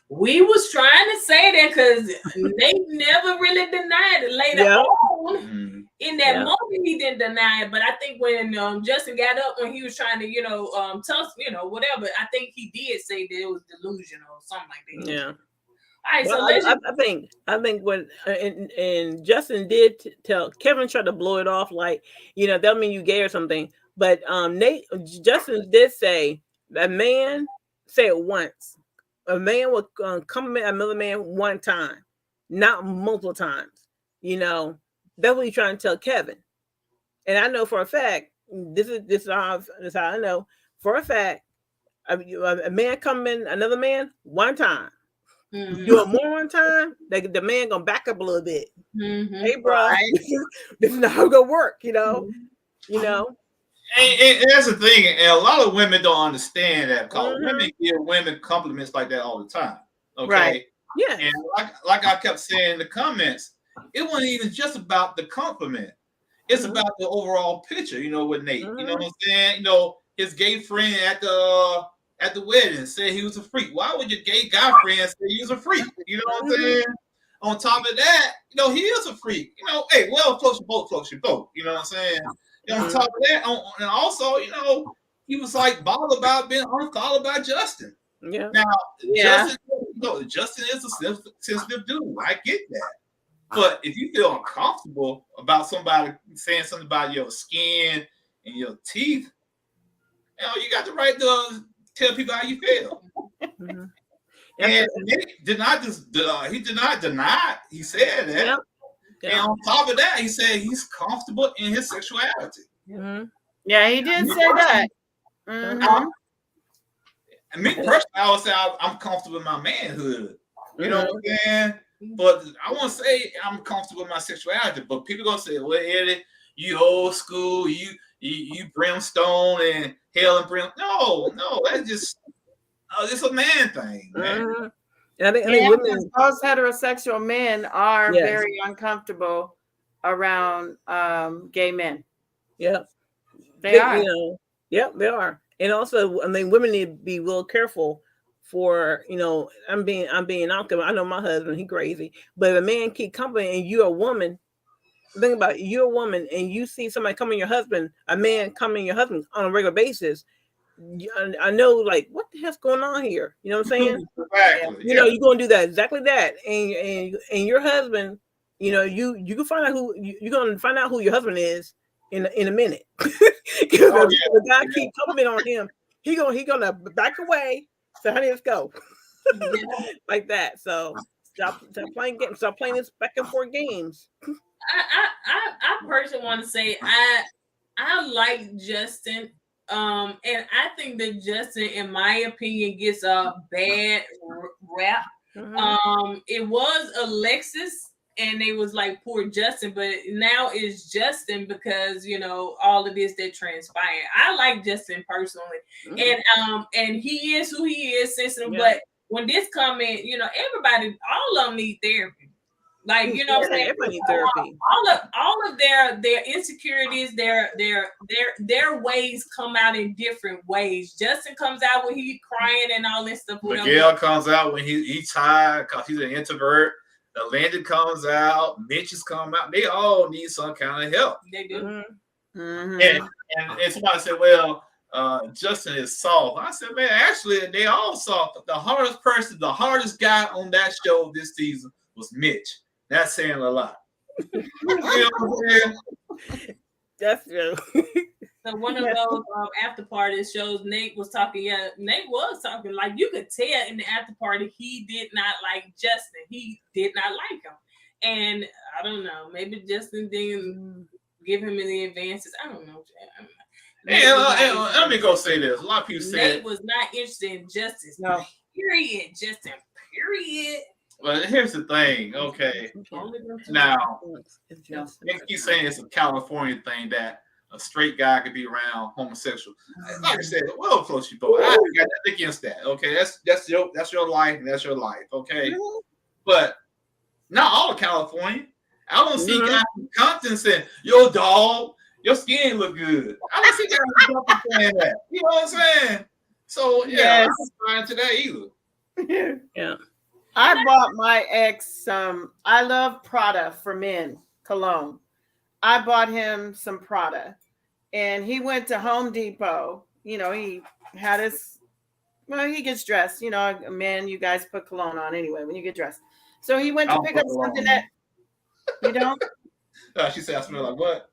S3: We was trying to say that because Nate never really denied it. Later on, in that moment, he didn't deny it. But I think when Justin got up, when he was trying to, whatever, I think he did say that it was delusional or something like that.
S4: Yeah.
S3: All right, so
S4: Well, I think when and Justin did tell Kevin tried to blow it off like that mean you gay or something, but Justin did say that man say it once. A man will compliment another man one time, not multiple times. That's what he's trying to tell Kevin. And I know for a fact this is how I know for a fact a man compliment another man one time. Do it more one time, the man gonna back up a little bit. Hey, bro, this is not how it gonna work.
S2: And that's the thing, and a lot of women don't understand that because women give women compliments like that all the time. Okay,
S6: right?
S4: Yeah,
S2: and like I kept saying in the comments, it wasn't even just about the compliment. It's about the overall picture. With Nate, you know what I'm saying? His gay friend at the wedding said he was a freak. Why would your gay guy friend say he was a freak? You know what I'm saying? On top of that, he is a freak. Hey, well, floats your boat. You know what I'm saying? On top of that, and also, he was like bothered about being unfollowed by Justin.
S4: Yeah.
S2: Now, Justin is a sensitive dude. I get that. But if you feel uncomfortable about somebody saying something about your skin and your teeth, you got the right to tell people how you feel. And Nick did not deny. He said that. Yep. And on top of that, he said he's comfortable in his sexuality.
S6: Yeah, he did say that.
S2: Me personally, I would say I'm comfortable in my manhood. You know what I'm saying? But I won't say I'm comfortable in my sexuality. But people gonna say, "Well, Eddie, you old school, you brimstone and hell and brim." No, that's just it's a man thing, man.
S6: I think women, most heterosexual men are very uncomfortable around gay men.
S4: Yeah,
S6: they are.
S4: They are. And also, women need to be real careful for I'm being out there. I know my husband, he crazy, but if a man keep complimenting and you're a woman, think about it, you're a woman and you see somebody coming your husband, a man coming your husband on a regular basis. I know, like, what the hell's going on here? You know what I'm saying?
S2: Exactly.
S4: You're going to do that, exactly that, and your husband, you can find out you're going to find out who your husband is in a minute. Because the guy keep complimenting on him, he gonna back away. So honey, let's go. Like that. So stop playing games. Stop playing this back and forth games.
S3: I personally want to say I like Justin. And I think that Justin, in my opinion, gets a bad rap. It was Alexis, and they was like poor Justin, but now it's Justin because all of this that transpired. I like Justin personally, and he is who he is, sensitive. But when this comment, everybody, all of them need therapy. Like, what I'm saying?
S4: Everybody need therapy.
S3: All of their insecurities, their ways come out in different ways. Justin comes out when he's crying and all this stuff.
S2: Miguel comes out when he's tired because he's an introvert. Landon comes out. Mitch's come out. They all need some kind of help.
S3: They do.
S2: And somebody said, well, Justin is soft. I said, man, actually, they all soft. The hardest guy on that show this season was Mitch. That's saying a lot. You know what I'm saying?
S4: That's true.
S3: So one of those after party shows, Nate was talking. Yeah, Nate was talking. Like, you could tell in the after party, he did not like Justin. He did not like him. And I don't know, maybe Justin didn't give him any advances. I don't know.
S2: Let me go say this. A lot of people say
S3: Nate was not interested in Justin.
S6: No.
S3: Period. Justin. Period.
S2: Well, here's the thing. Okay. Now, they keep saying it's a California thing that a straight guy could be around homosexual. Like I said, well, close you both. I got nothing against that. Okay, that's your life and that's your life. Okay, but not all of California. I don't see guys from Compton saying, "Yo, dog, your skin look good." I don't see guys from Compton saying that. You know what I'm saying? So I'm not into that either.
S4: Yeah.
S6: I bought my ex I love Prada for men cologne. I bought him some Prada, and he went to Home Depot. He had his Well, he gets dressed. You know, man, you guys put cologne on anyway when you get dressed. So he went
S2: I
S6: to
S2: don't
S6: pick
S2: put
S6: up
S2: cologne
S6: something
S2: on.
S6: that you don't.
S2: She said I smell like what?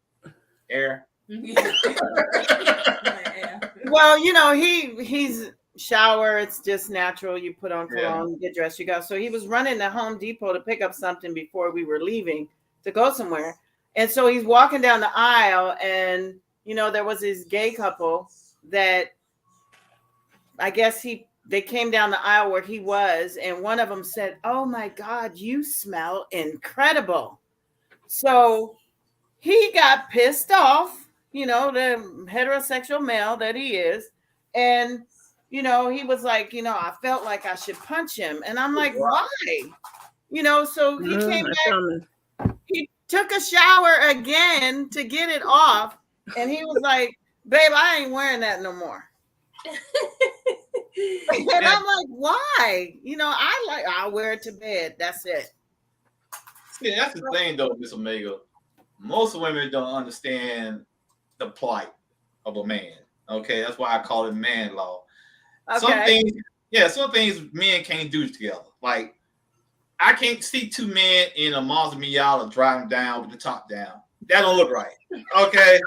S2: Air.
S6: Well, you know, he's shower. It's just natural. You put on cologne, you get dressed, you go. So he was running to Home Depot to pick up something before we were leaving to go somewhere. And so he's walking down the aisle, and you know, there was this gay couple that I guess they came down the aisle where he was, and one of them said, "Oh my God, you smell incredible." So he got pissed off, you know, the heterosexual male that he is. And, you know, he was like, you know, I felt like I should punch him. And I'm like, why? You know, so he came back, he took a shower again to get it off. And he was like, babe, I ain't wearing that no more. And I'm like, why? You know, I'll wear it to bed. That's it.
S2: Yeah, that's the thing though, Miss Omega. Most women don't understand the plight of a man. Okay, that's why I call it man law.
S6: Okay.
S2: Some things men can't do together. Like I can't see two men in a Mazda Miata driving down with the top down. That don't look right. Okay.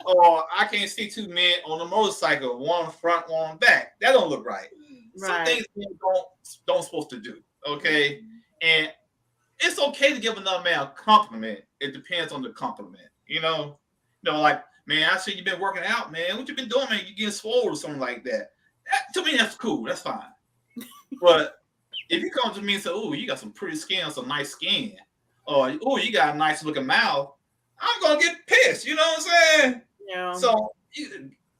S2: Or I can't see two men on a motorcycle, one front, one back. That don't look right. Some things men don't supposed to do. Okay, and it's okay to give another man a compliment. It depends on the compliment. You know, like, man, I see you've been working out, man. What you been doing, man? You getting swole or something like that. To me, that's cool. That's fine. But if you come to me and say, "Oh, you got some pretty skin, some nice skin," or "Oh, you got a nice looking mouth," I'm gonna get pissed. You know what I'm saying?
S6: Yeah.
S2: So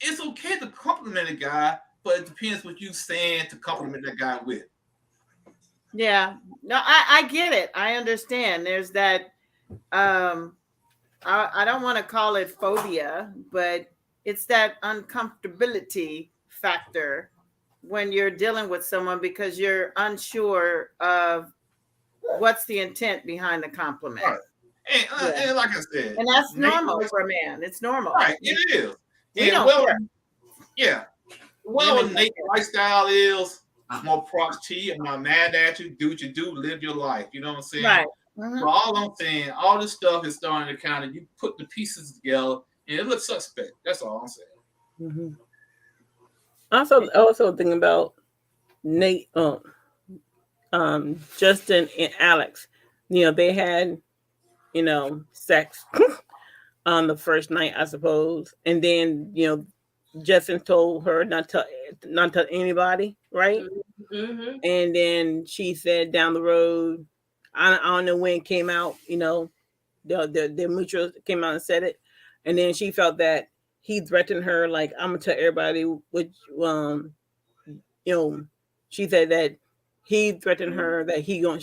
S2: it's okay to compliment a guy, but it depends what you saying to compliment that guy with.
S6: Yeah, no, I get it. I understand. There's that. I don't want to call it phobia, but it's that uncomfortability factor when you're dealing with someone because you're unsure of what's the intent behind the compliment.
S2: Right. And like I said,
S6: and that's normal for a man. It's normal.
S2: Right, it is.
S6: We don't care.
S2: Yeah. Well, Nate's lifestyle is more props to you. I'm not mad at you. Do what you do. Live your life. You know what I'm saying?
S6: Right.
S2: But all I'm saying, all this stuff is starting to kind of, you put the pieces together and it looks suspect. That's all I'm saying.
S4: Also thinking about Nate, Justin and Alex. You know, they had, you know, sex on the first night, I suppose, and then Justin told her not to anybody, right?
S3: Mm-hmm.
S4: And then she said down the road, I don't know when it came out, the mutual came out and said it, and then she felt that he threatened her, like, I'm gonna tell everybody, which she said that he threatened her that he gonna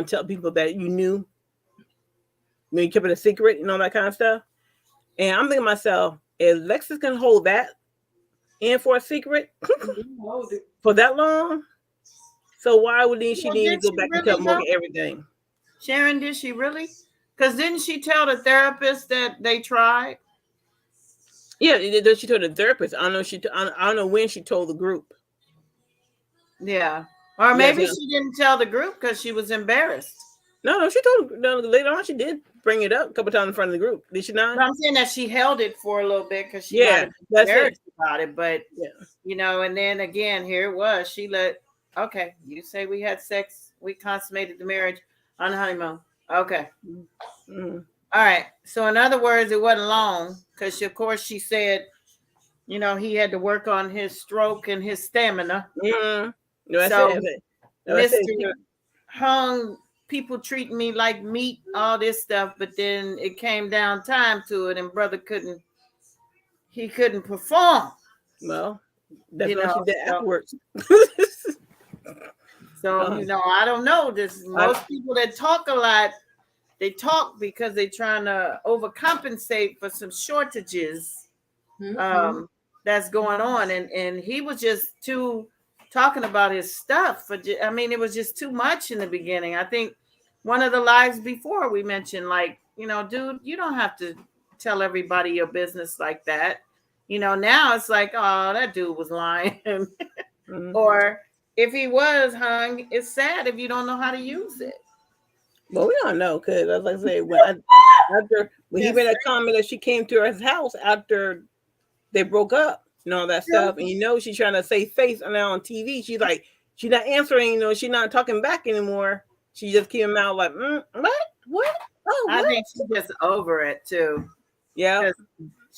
S4: tell people that you knew. When you kept it a secret and all that kind of stuff. And I'm thinking to myself, if Lexus can hold that in for a secret for that long, so why would she need to go back and tell Morgan everything?
S6: Sharon, did she really? Because didn't she tell the therapist that they tried?
S4: Yeah, she told the therapist. I don't know when she told the group.
S6: Yeah, or maybe she didn't tell the group because she was embarrassed.
S4: No, she told later on. She did bring it up a couple times in front of the group. Did she not?
S6: But I'm saying that she held it for a little bit because she was embarrassed about it. But and then again, here it was. She okay, you say we had sex, we consummated the marriage on the honeymoon. Okay, all right. So in other words, it wasn't long because of course she said, he had to work on his stroke and his stamina. So Mr. Hung. People treating me like meat, all this stuff, but then it came down time to it, and brother couldn't perform.
S4: Well, that's what she did afterwards.
S6: So I don't know. Most people that talk a lot, they talk because they're trying to overcompensate for some shortages that's going on, and he was just talking about his stuff. It was just too much in the beginning. I think one of the lives before we mentioned, like, dude, you don't have to tell everybody your business like that. You know, now it's like, oh, that dude was lying. Or if he was hung, it's sad if you don't know how to use it.
S4: Well, we don't know because, as I say, when he made a comment that she came to his house after they broke up and all that stuff, and she's trying to save face now on TV. She's like, she's not answering, she's not talking back anymore. She just came out like, what? Oh,
S6: I think she's just over it too.
S4: Yeah.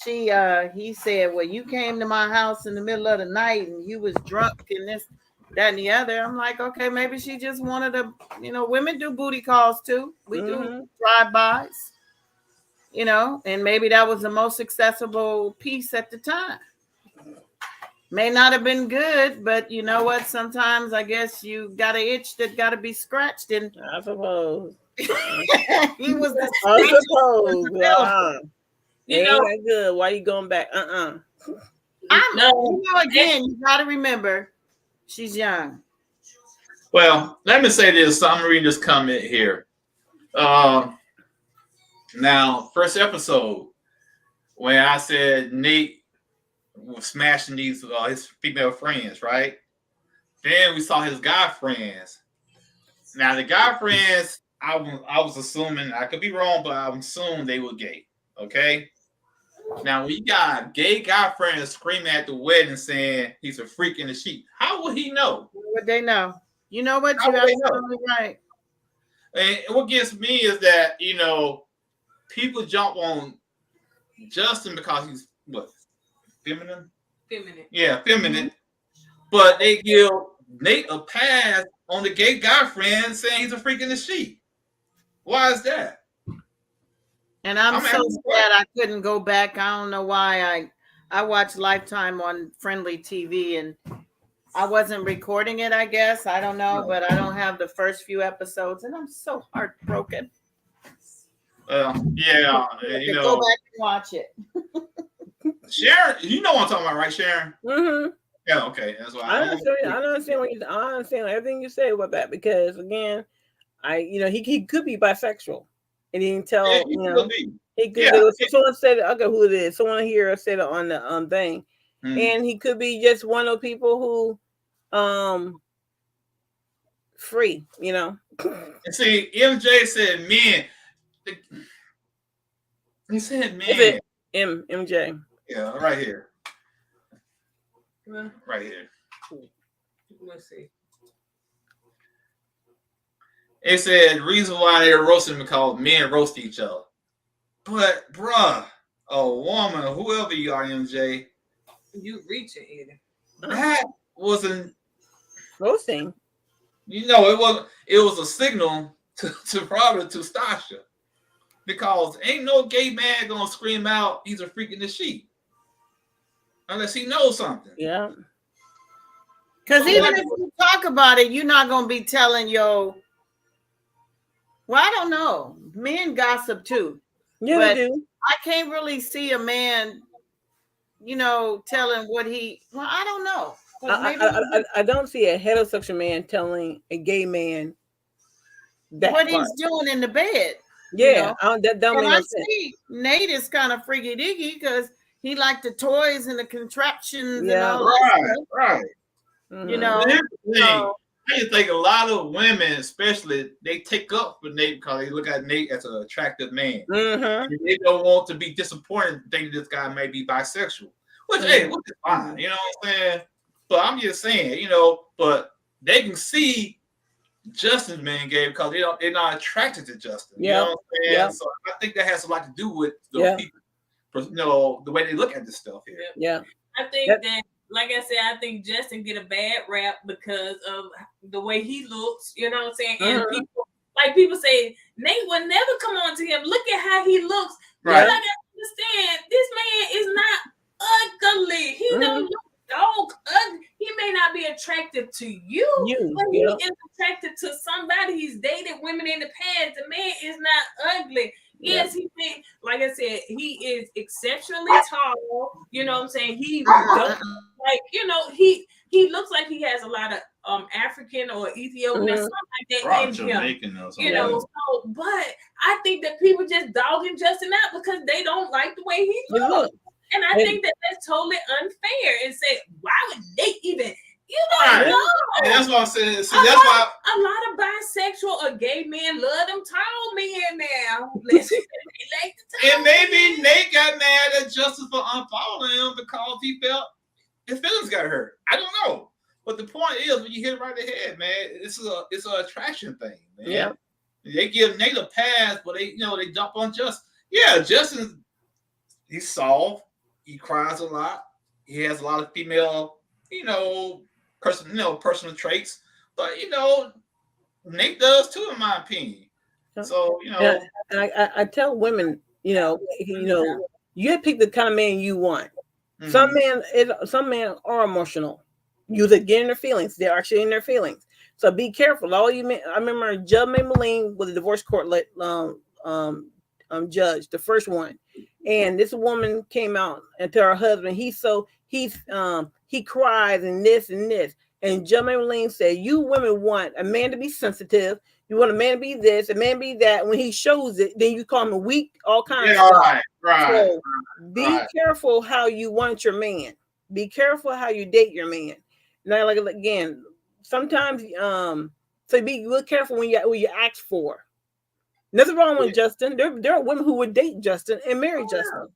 S6: He said, well, you came to my house in the middle of the night and you was drunk and this, that, and the other. I'm like, okay, maybe she just wanted to, women do booty calls too. We do drive-bys, and maybe that was the most accessible piece at the time. May not have been good, but you know what? Sometimes I guess you got an itch that got to be scratched. And
S4: I suppose.
S6: He was the
S4: I suppose. Ain't that good. Why you going back? Again,
S6: you got to remember, she's young.
S2: Well, let me say this. I'm reading this comment here. Now, first episode, when I said Nate was smashing these his female friends, right? Then we saw his guy friends. Now, the guy friends, I was assuming, I could be wrong, but I'm assuming they were gay. Okay? Now, when you got gay guy friends screaming at the wedding saying he's a freak in the sheet, how would he know?
S6: Would they know? You know what? You're absolutely right.
S2: And what gets me is that, people jump on Justin because he's, feminine?
S3: Feminine.
S2: Yeah, feminine. But they give Nate a pass on the gay guy friend saying he's a freak in the sheet. Why is that?
S6: And I'm so sad I couldn't go back. I don't know why. I watched Lifetime on Friendly TV and I wasn't recording it, I guess. I don't know, but I don't have the first few episodes and I'm so heartbroken.
S2: Yeah,
S6: Go back and watch it.
S2: Sharon, you know what I'm talking about, right, Sharon?
S4: Mm-hmm.
S2: Yeah, okay. That's why
S4: I understand everything you say about that because again, he could be bisexual. And he didn't tell, he could. Someone said, okay, who it is? Someone here said it on the thing, and he could be just one of those people who, free, And
S2: see, MJ said men. He said men.
S4: MJ.
S2: Yeah, right here.
S3: Well,
S2: right here.
S3: Let's see.
S2: It said reason why they're roasting because men roast each other. But bruh, a woman, whoever you are, MJ,
S3: you reaching either.
S2: That wasn't
S4: roasting.
S2: It was a signal to probably to Stasha. Because ain't no gay man gonna scream out he's a freak in the sheet. Unless he knows something.
S4: Yeah.
S6: Because even if you talk about it, you're not gonna be telling well, I don't know. Men gossip too.
S4: Yeah, they do.
S6: I can't really see a man, telling what he. Well, I don't know.
S4: I don't see a heterosexual man telling a gay man
S6: what he's doing in the bed.
S4: Yeah, that don't make no sense.
S6: Nate is kind of freaky diggy because he liked the toys and the contraptions and all
S2: that
S6: stuff.
S2: Right.
S6: Mm-hmm.
S2: I think a lot of women, especially, they take up for Nate because they look at Nate as an attractive man.
S4: Mm-hmm.
S2: They don't want to be disappointed thinking this guy may be bisexual. Which is fine, you know what I'm saying? But I'm just saying, but they can see Justin's being gay because they're not attracted to Justin. You know what I'm saying? Yeah. So I think that has a lot to do with the people, the way they look at this stuff here.
S4: Yeah.
S3: I think that, like I said, I think Justin get a bad rap because of the way he looks, you know what I'm saying? And people say, Nate would never come on to him. Look at how he looks. Right. But I gotta understand, this man is not ugly. He don't look dog ugly. He may not be attractive to you, but he is attracted to somebody. He's dated women in the past. The man is not ugly. Yes, he think, like I said, he is exceptionally tall. You know what I'm saying? He don't, he looks like he has a lot of African or Ethiopian something like that in him. So, but I think that people just dogging Justin out because they don't like the way he looks. And I think that that's totally unfair. And say, why would they even? You don't know.
S2: And that's what I'm saying. See,
S3: a
S2: that's why
S3: lot of bisexual or gay men love them tall men now. Listen, they like the tall
S2: and maybe
S3: men.
S2: Nate got mad at Justin for unfollowing him because he felt his feelings got hurt. I don't know. But the point is, when you hit it right ahead, man, it's an attraction thing, man.
S4: Yeah.
S2: They give Nate a pass, but they dump on Justin. Yeah, Justin, he's soft. He cries a lot. He has a lot of female, personal traits. But Nate does too, in my opinion. So
S4: I tell women, you have to pick the kind of man you want.
S2: Mm-hmm.
S4: Some men are emotional. You get in their feelings. They're actually in their feelings. So be careful. All you men. I remember Judge Maybelline was a divorce court judge, the first one, and this woman came out and to her husband, he cries and this and this, and Judge Maybelline said, "You women want a man to be sensitive. You want a man to be this, a man to be that. When he shows it, then you call him weak, all kinds of stuff."
S2: Right.
S4: So be careful how you want your man. Be careful how you date your man. Now, like again, sometimes so be real careful when you ask for. Nothing wrong with Justin. There are women who would date Justin and marry Justin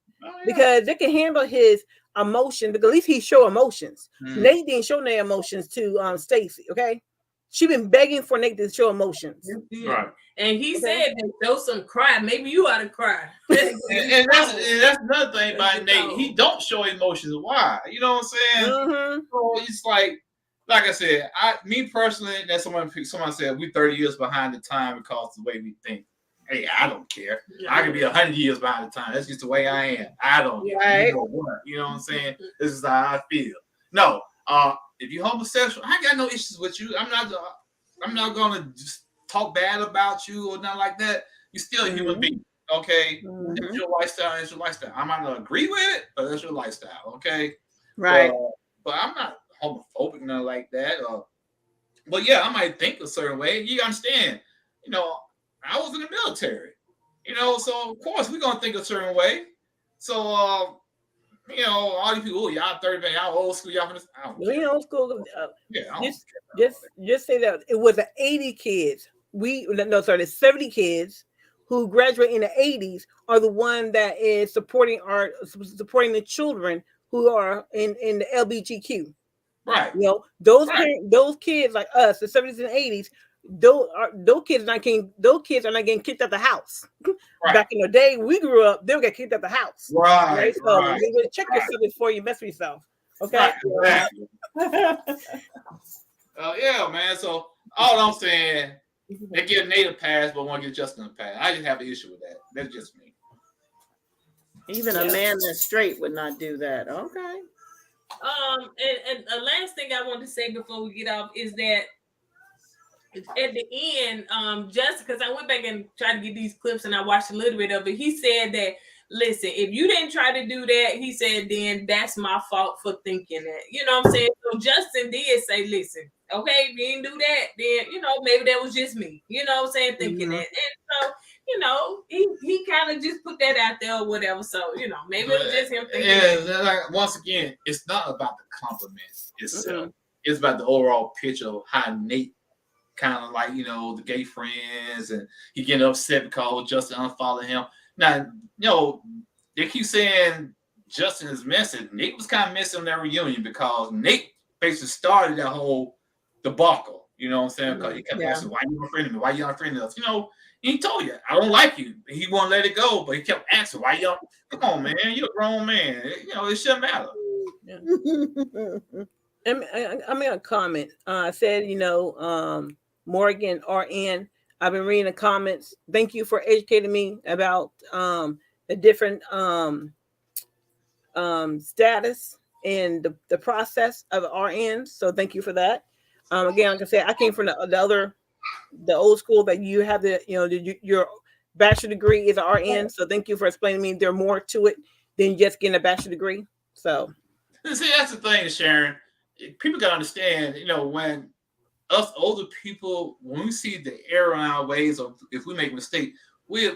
S4: because they can handle his emotion. Because at least he show emotions. Nate didn't show any emotions to Stacy. Okay, she been begging for Nate to show emotions.
S2: Right.
S3: And he said that show some cry. Maybe you ought to cry.
S2: and that's another thing about Nate. He don't show emotions. Why? You know what I'm saying?
S4: Mm-hmm.
S2: So it's like I said, me personally, that someone said we 30 years behind the time because of the way we think. Hey, I don't care. I could be 100 years behind the time. That's just the way I am. I don't care. You know what I'm saying? This is how I feel. No, if you're homosexual, I got no issues with you. I'm not gonna just talk bad about you or nothing like that. You're still a human being. Okay, it's your lifestyle. It's your lifestyle. I might not agree with it, but that's your lifestyle. Okay,
S6: Right.
S2: But I'm not homophobic, nothing like that. But yeah, I might think a certain way. You understand? I was in the military. So of course we're gonna think a certain way. So all these people, y'all 30 man, y'all old school, y'all from this.
S4: We old school.
S2: Yeah,
S4: just say that it was 80 kids. The 70 kids who graduate in the 80s are the one that is supporting the children who are in the LGBTQ.
S2: Right.
S4: Those kids like us, the 70s and 80s, those kids are not getting kicked out the house. Right. Back in the day we grew up, they would get kicked out the house.
S2: Right.
S4: So you would check yourself before you mess with yourself. Okay.
S2: Right. Exactly. Yeah, man. So all I'm saying, they give Nate a pass, but want to give Justin a pass. I just have an issue with that. That's just me.
S6: Even a man that's straight would not do that. Okay.
S3: And the last thing I want to say before we get off is that at the end, just because I went back and tried to get these clips and I watched a little bit of it, he said that, listen, if you didn't try to do that, he said, then that's my fault for thinking that. You know what I'm saying? So Justin did say, listen, okay, if you didn't do that, then, maybe that was just me. You know what I'm saying? Thinking that. And so, he kind of just put that out there or whatever. So, maybe it was just him thinking that.
S2: Like, once again, it's not about the compliments itself. It's about the overall picture of how Nate kind of like, the gay friends, and he getting upset because Justin unfollowed him. Now, they keep saying Justin is missing. Nate was kind of missing on that reunion because Nate basically started that whole debacle. You know what I'm saying? Because he kept asking, why you unfriending me? Why you unfriending us? He told you, I don't like you. He won't let it go, but he kept asking, why you? Come on, man. You're a grown man. It shouldn't matter.
S4: Yeah. I made a comment. I said, Morgan RN. I've been reading the comments. Thank you for educating me about the different status and the process of RN. So thank you for that. Again, like I said, I came from the old school that you have your bachelor degree is an RN. So thank you for explaining to me there's more to it than just getting a bachelor degree. So
S2: see, that's the thing, Sharon. People gotta understand, when us older people, when we see the error in our ways, or if we make a mistake, we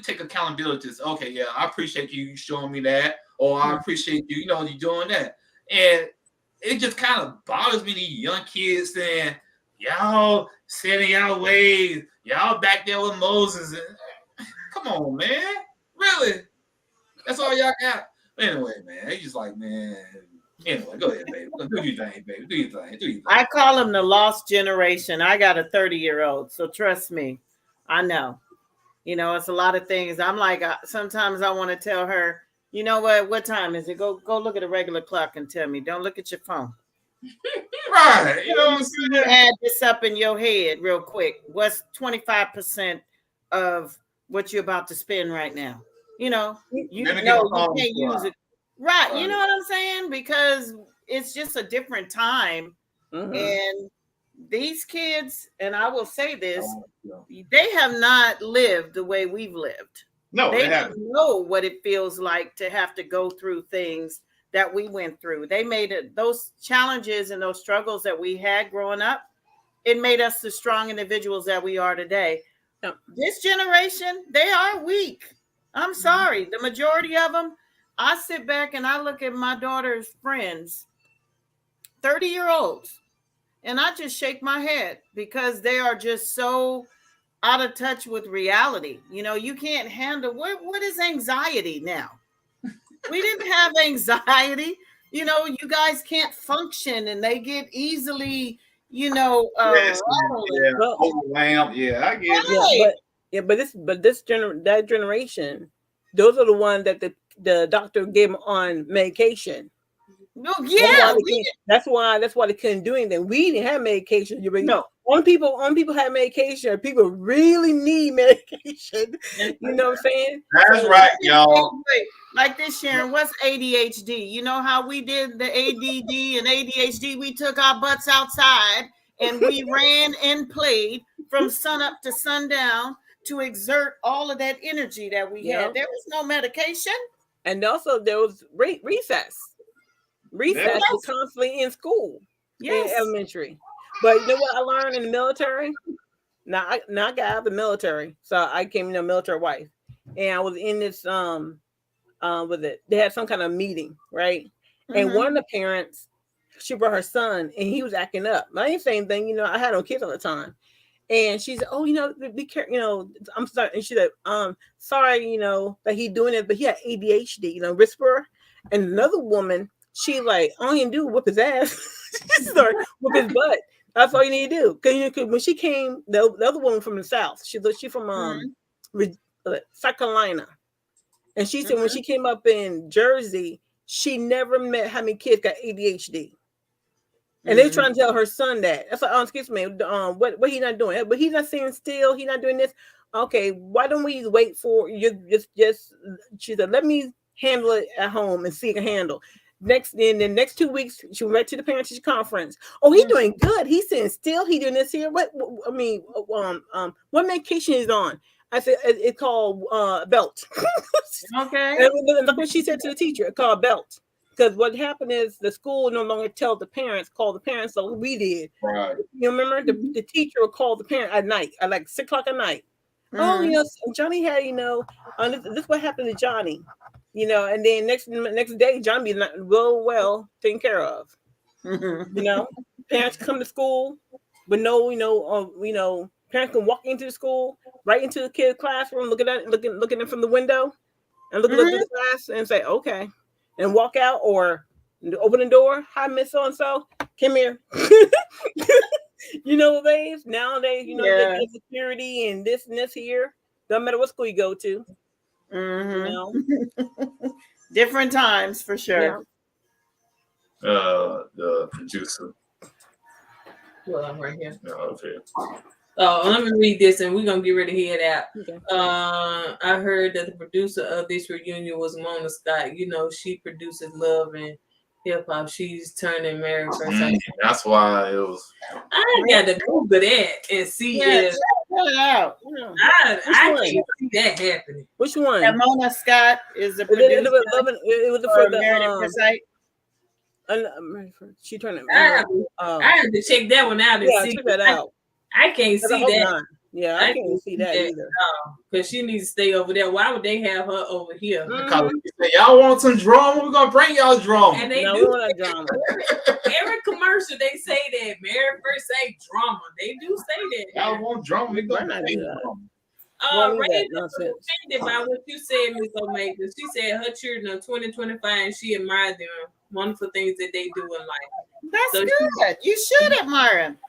S2: take accountability. Okay, yeah, I appreciate you showing me that, or I appreciate you, you know, you doing that. And it just kind of bothers me, these young kids saying, y'all setting y'all ways, y'all back there with Moses. Come on, man. Really? That's all y'all got? Anyway, man, it's just like, man. Anyway, go ahead, baby. Do your thing, baby. Do your thing.
S6: I call them the lost generation. I got a 30-year-old, so trust me, I know. You know, it's a lot of things. I'm like, sometimes I want to tell her, you know what time is it? Go look at a regular clock and tell me. Don't look at your phone.
S2: Right. You know what I'm saying?
S6: Add this up in your head real quick. What's 25% of what you're about to spend right now? You know, you can't use it. Right. You know what I'm saying? Because it's just a different time. And these kids, and I will say this, they have not lived the way we've lived.
S2: No,
S6: they don't know what it feels like to have to go through things that we went through. They made it, those challenges and those struggles that we had growing up, it made us the strong individuals that we are today. This generation, they are weak. I'm sorry. The majority of them, I sit back and I look at my daughter's friends, 30-year-olds, and I just shake my head because they are just so out of touch with reality. You know, you can't handle what is anxiety now? We didn't have anxiety. You know, you guys can't function and they get easily, you know,
S2: overwhelmed. Yeah, I get it.
S4: But that generation, those are the ones that the doctor gave them on medication.
S6: No, yeah,
S4: that's why they couldn't do anything. We didn't have medication. No, on people had medication. People really need medication. You know what I'm saying?
S2: That's right, y'all.
S6: Like this, Sharon. What's ADHD? You know how we did the ADD and ADHD? We took our butts outside and we ran and played from sun up to sundown to exert all of that energy that we had. There was no medication, and
S4: also there was recess. Recess was constantly in school, in elementary. But you know what I learned in the military? Now I got out of the military, so I became a military wife, and I was in this with it. They had some kind of meeting, right? And one of the parents, she brought her son, and he was acting up. I ain't saying anything, you know. I had no kids all the time, and she said, "Oh, you know, be careful, you know." I'm sorry, and she said, sorry, you know, that he doing it, but he had ADHD, you know, whisper." And another woman, she like, all he can do whip his ass. She started whip his butt. That's all you need to do. Because when she came, the other woman from the South, she from South Carolina. And she said when she came up in Jersey, she never met how many kids got ADHD. And they trying to tell her son that. That's like, excuse me, what he not doing? But he's not sitting still. He's not doing this. Okay, why don't we wait for you? Just she said, let me handle it at home and see if I can handle. In the next 2 weeks, she went right to the parents' conference. Oh, he's doing good. He's sitting still. He doing this here. What medication is on? I said it's called belt.
S6: Okay.
S4: And that's what she said to the teacher. It's called belt. Because what happened is the school no longer call the parents like we did. Right. You remember the teacher would call the parent at night at like 6 o'clock at night. Oh, you know, Johnny had, you know, this is what happened to Johnny. You know, and then next day, John be not well taken care of. You know, parents come to school, but no, you know, parents can walk into the school, right into the kid's classroom, looking at them from the window, and look at the class and say, okay, and walk out or open the door. Hi, Miss So and So, come here. You know, nowadays, you know, they get security and this here. Doesn't matter what school you go to. You know?
S6: Different times for sure.
S5: The producer.
S3: Well, I'm right here.
S5: No, okay.
S3: Oh, let me read this and we're gonna get ready to head out.
S4: Okay.
S3: I heard that the producer of this reunion was Mona Scott. You know, she produces Love and Hip Hop. She's turning married first.
S5: That's why it was.
S3: I got to Google that and see if
S6: it out.
S3: I can't see that happening.
S4: Which one?
S6: And Mona Scott is the producer.
S4: It was for the she turned it.
S3: I had to check that one out and see.
S4: Check that out.
S3: I can't see that.
S4: Yeah, I can't see that either.
S3: Because she needs to stay over there. Why would they have her over here?
S2: Because y'all want some drama, we're gonna bring y'all drama.
S3: And they
S4: No,
S3: do
S4: we want that drama.
S3: every commercial they say that Mary first say drama. They do say that.
S2: Y'all want drama, we're gonna
S4: Why not
S2: bring
S4: do that?
S3: drama. Ray was offended by what you said, Miss Omega. She said her children are 20-25 and she admired them. Wonderful things that they do in life.
S6: That's
S3: So
S6: good. You should admire him.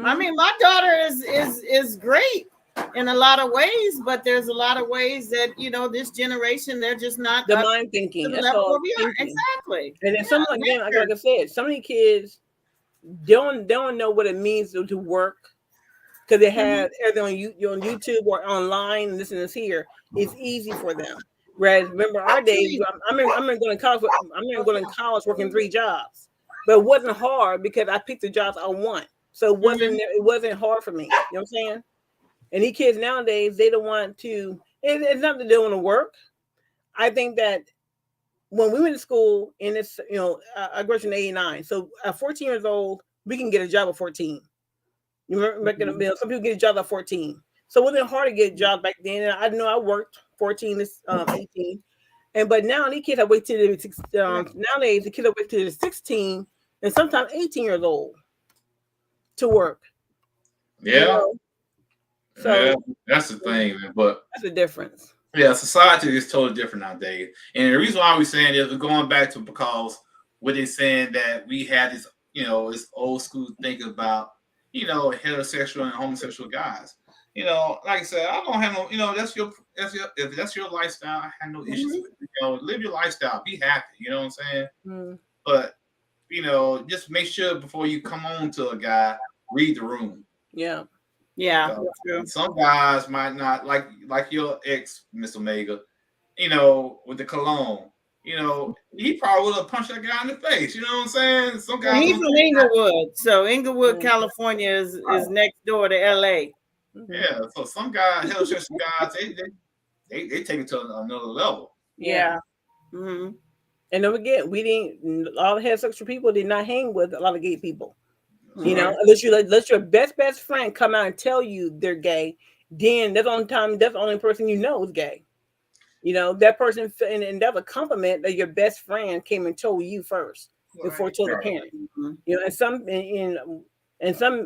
S6: I mean, my daughter is great in a lot of ways, but there's a lot of ways that this generation they're just not
S4: the mind thinking. That's
S6: level
S4: all.
S6: we are. Exactly.
S4: And then some again, like I said, some of the kids don't know what it means to work because they have everything on YouTube or online and this and this here. It's easy for them. Whereas remember our days, I remember going to college. I remember going to college working 3 jobs, but it wasn't hard because I picked the jobs I want. So it wasn't hard for me. You know what I'm saying? And these kids nowadays, they don't want to. It's not that they don't want to work. I think that when we went to school, and it's I graduated in '89, so at 14 years old, we can get a job at 14. You remember, some people get a job at 14. So it wasn't hard to get a job back then. And I know I worked 14 to 18, but now these kids have wait till they're nowadays the kids have wait till they're 16 and sometimes 18 years old to work.
S2: Yeah.
S4: So
S2: yeah, that's the thing, man. But
S4: that's the difference.
S2: Yeah, society is totally different nowadays. And the reason why we're saying this, we're going back to because what they're saying that we had this, this old school thinking about, heterosexual and homosexual guys. Like I said, I don't have no, if that's your lifestyle, I have no issues with it. Live your lifestyle, be happy, you know what I'm saying?
S4: Mm-hmm.
S2: But, just make sure before you come on to a guy, read the room.
S6: Yeah.
S2: Some guys might not like your ex, Miss Omega, with the cologne. He probably would have punched that guy in the face. You know what I'm saying? Some guys.
S6: He's from Inglewood, so Inglewood, California is next door to LA.
S2: Yeah, so some guys, heterosexual guys, they take it to another level.
S6: Yeah.
S4: Mm-hmm. And don't forget, all the heterosexual people did not hang with a lot of gay people. Unless your best friend come out and tell you they're gay, then that's the only person is gay. That person, and that's a compliment that your best friend came and told you first before told the parent. Mm-hmm. And some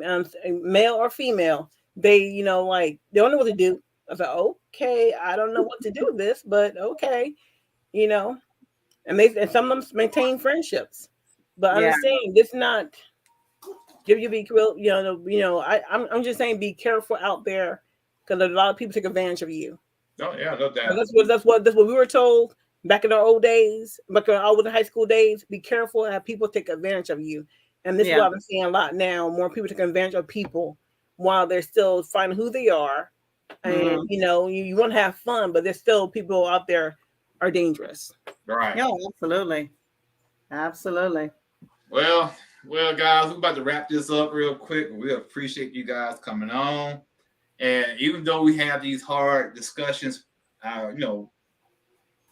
S4: male or female, they they don't know what to do. I was like, okay, I don't know what to do with this, but okay, and some of them maintain friendships, but understand this not. You be I'm just saying be careful out there because a lot of people take advantage of you.
S2: Oh yeah, no doubt.
S4: That's what we were told back in our old days, back in our old high school days. Be careful how people take advantage of you, and this is what I'm seeing a lot now. More people take advantage of people while they're still finding who they are, and you want to have fun, but there's still people out there are dangerous.
S2: Right.
S6: Yeah, absolutely.
S2: Well, guys, we're about to wrap this up real quick. We appreciate you guys coming on. And even though we have these hard discussions,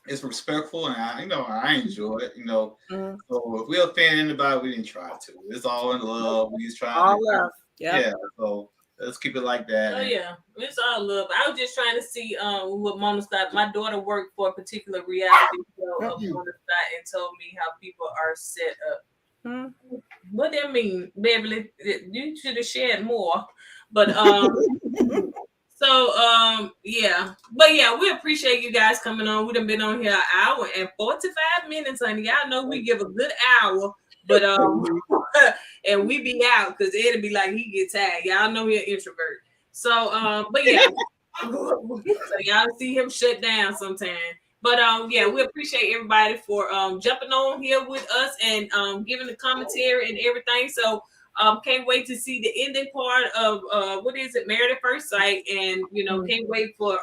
S2: it's respectful and I enjoy it,
S4: Mm-hmm.
S2: So if we offend anybody, we didn't try to. It's all in love. We just trying
S6: all
S2: to
S6: love.
S2: Yeah. So let's keep it like that.
S3: Oh yeah, it's all love. I was just trying to see what Mona Scott. My daughter worked for a particular reality show of Mona Scott and told me how people are set up. What that mean, Beverly? You should have shared more. But we appreciate you guys coming on. We done been on here an hour and 45 minutes, honey. Y'all know we give a good hour, but and we be out because Eddie be like he get tired. Y'all know he an introvert. So so y'all see him shut down sometime. But we appreciate everybody for jumping on here with us and giving the commentary and everything. So can't wait to see the ending part of Married at First Sight, and can't wait for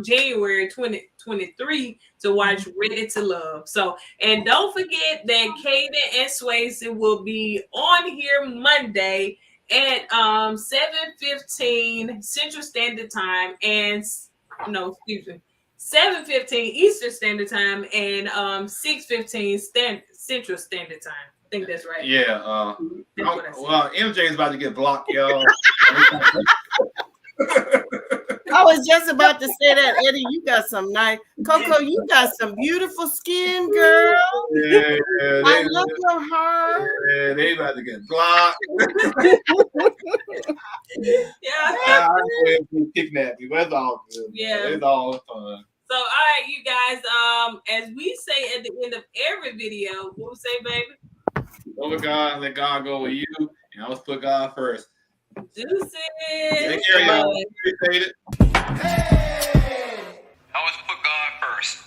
S3: January 2023 to watch Ready to Love. So, and don't forget that Kaden and Swayze will be on here Monday at 7:15 Central Standard Time and 7:15 Eastern Standard Time and 6:15 Central Standard Time. I think that's right.
S2: Yeah. Well, MJ is about to get blocked, y'all.
S6: I was just about to say that, Eddie. You got some nice, Coco. You got some beautiful skin, girl.
S2: Yeah,
S6: I love your hair.
S2: Yeah, they about to get blocked.
S3: Yeah.
S2: Kidnap you. That's all good.
S3: Yeah.
S2: It's all fun.
S3: So, all right, you guys. As we say at the end of every video, what we say, baby?
S2: Go with God, let God go with you, and always put God first.
S3: Deuces.
S2: Take care, y'all. Appreciate it.
S1: Always put God first.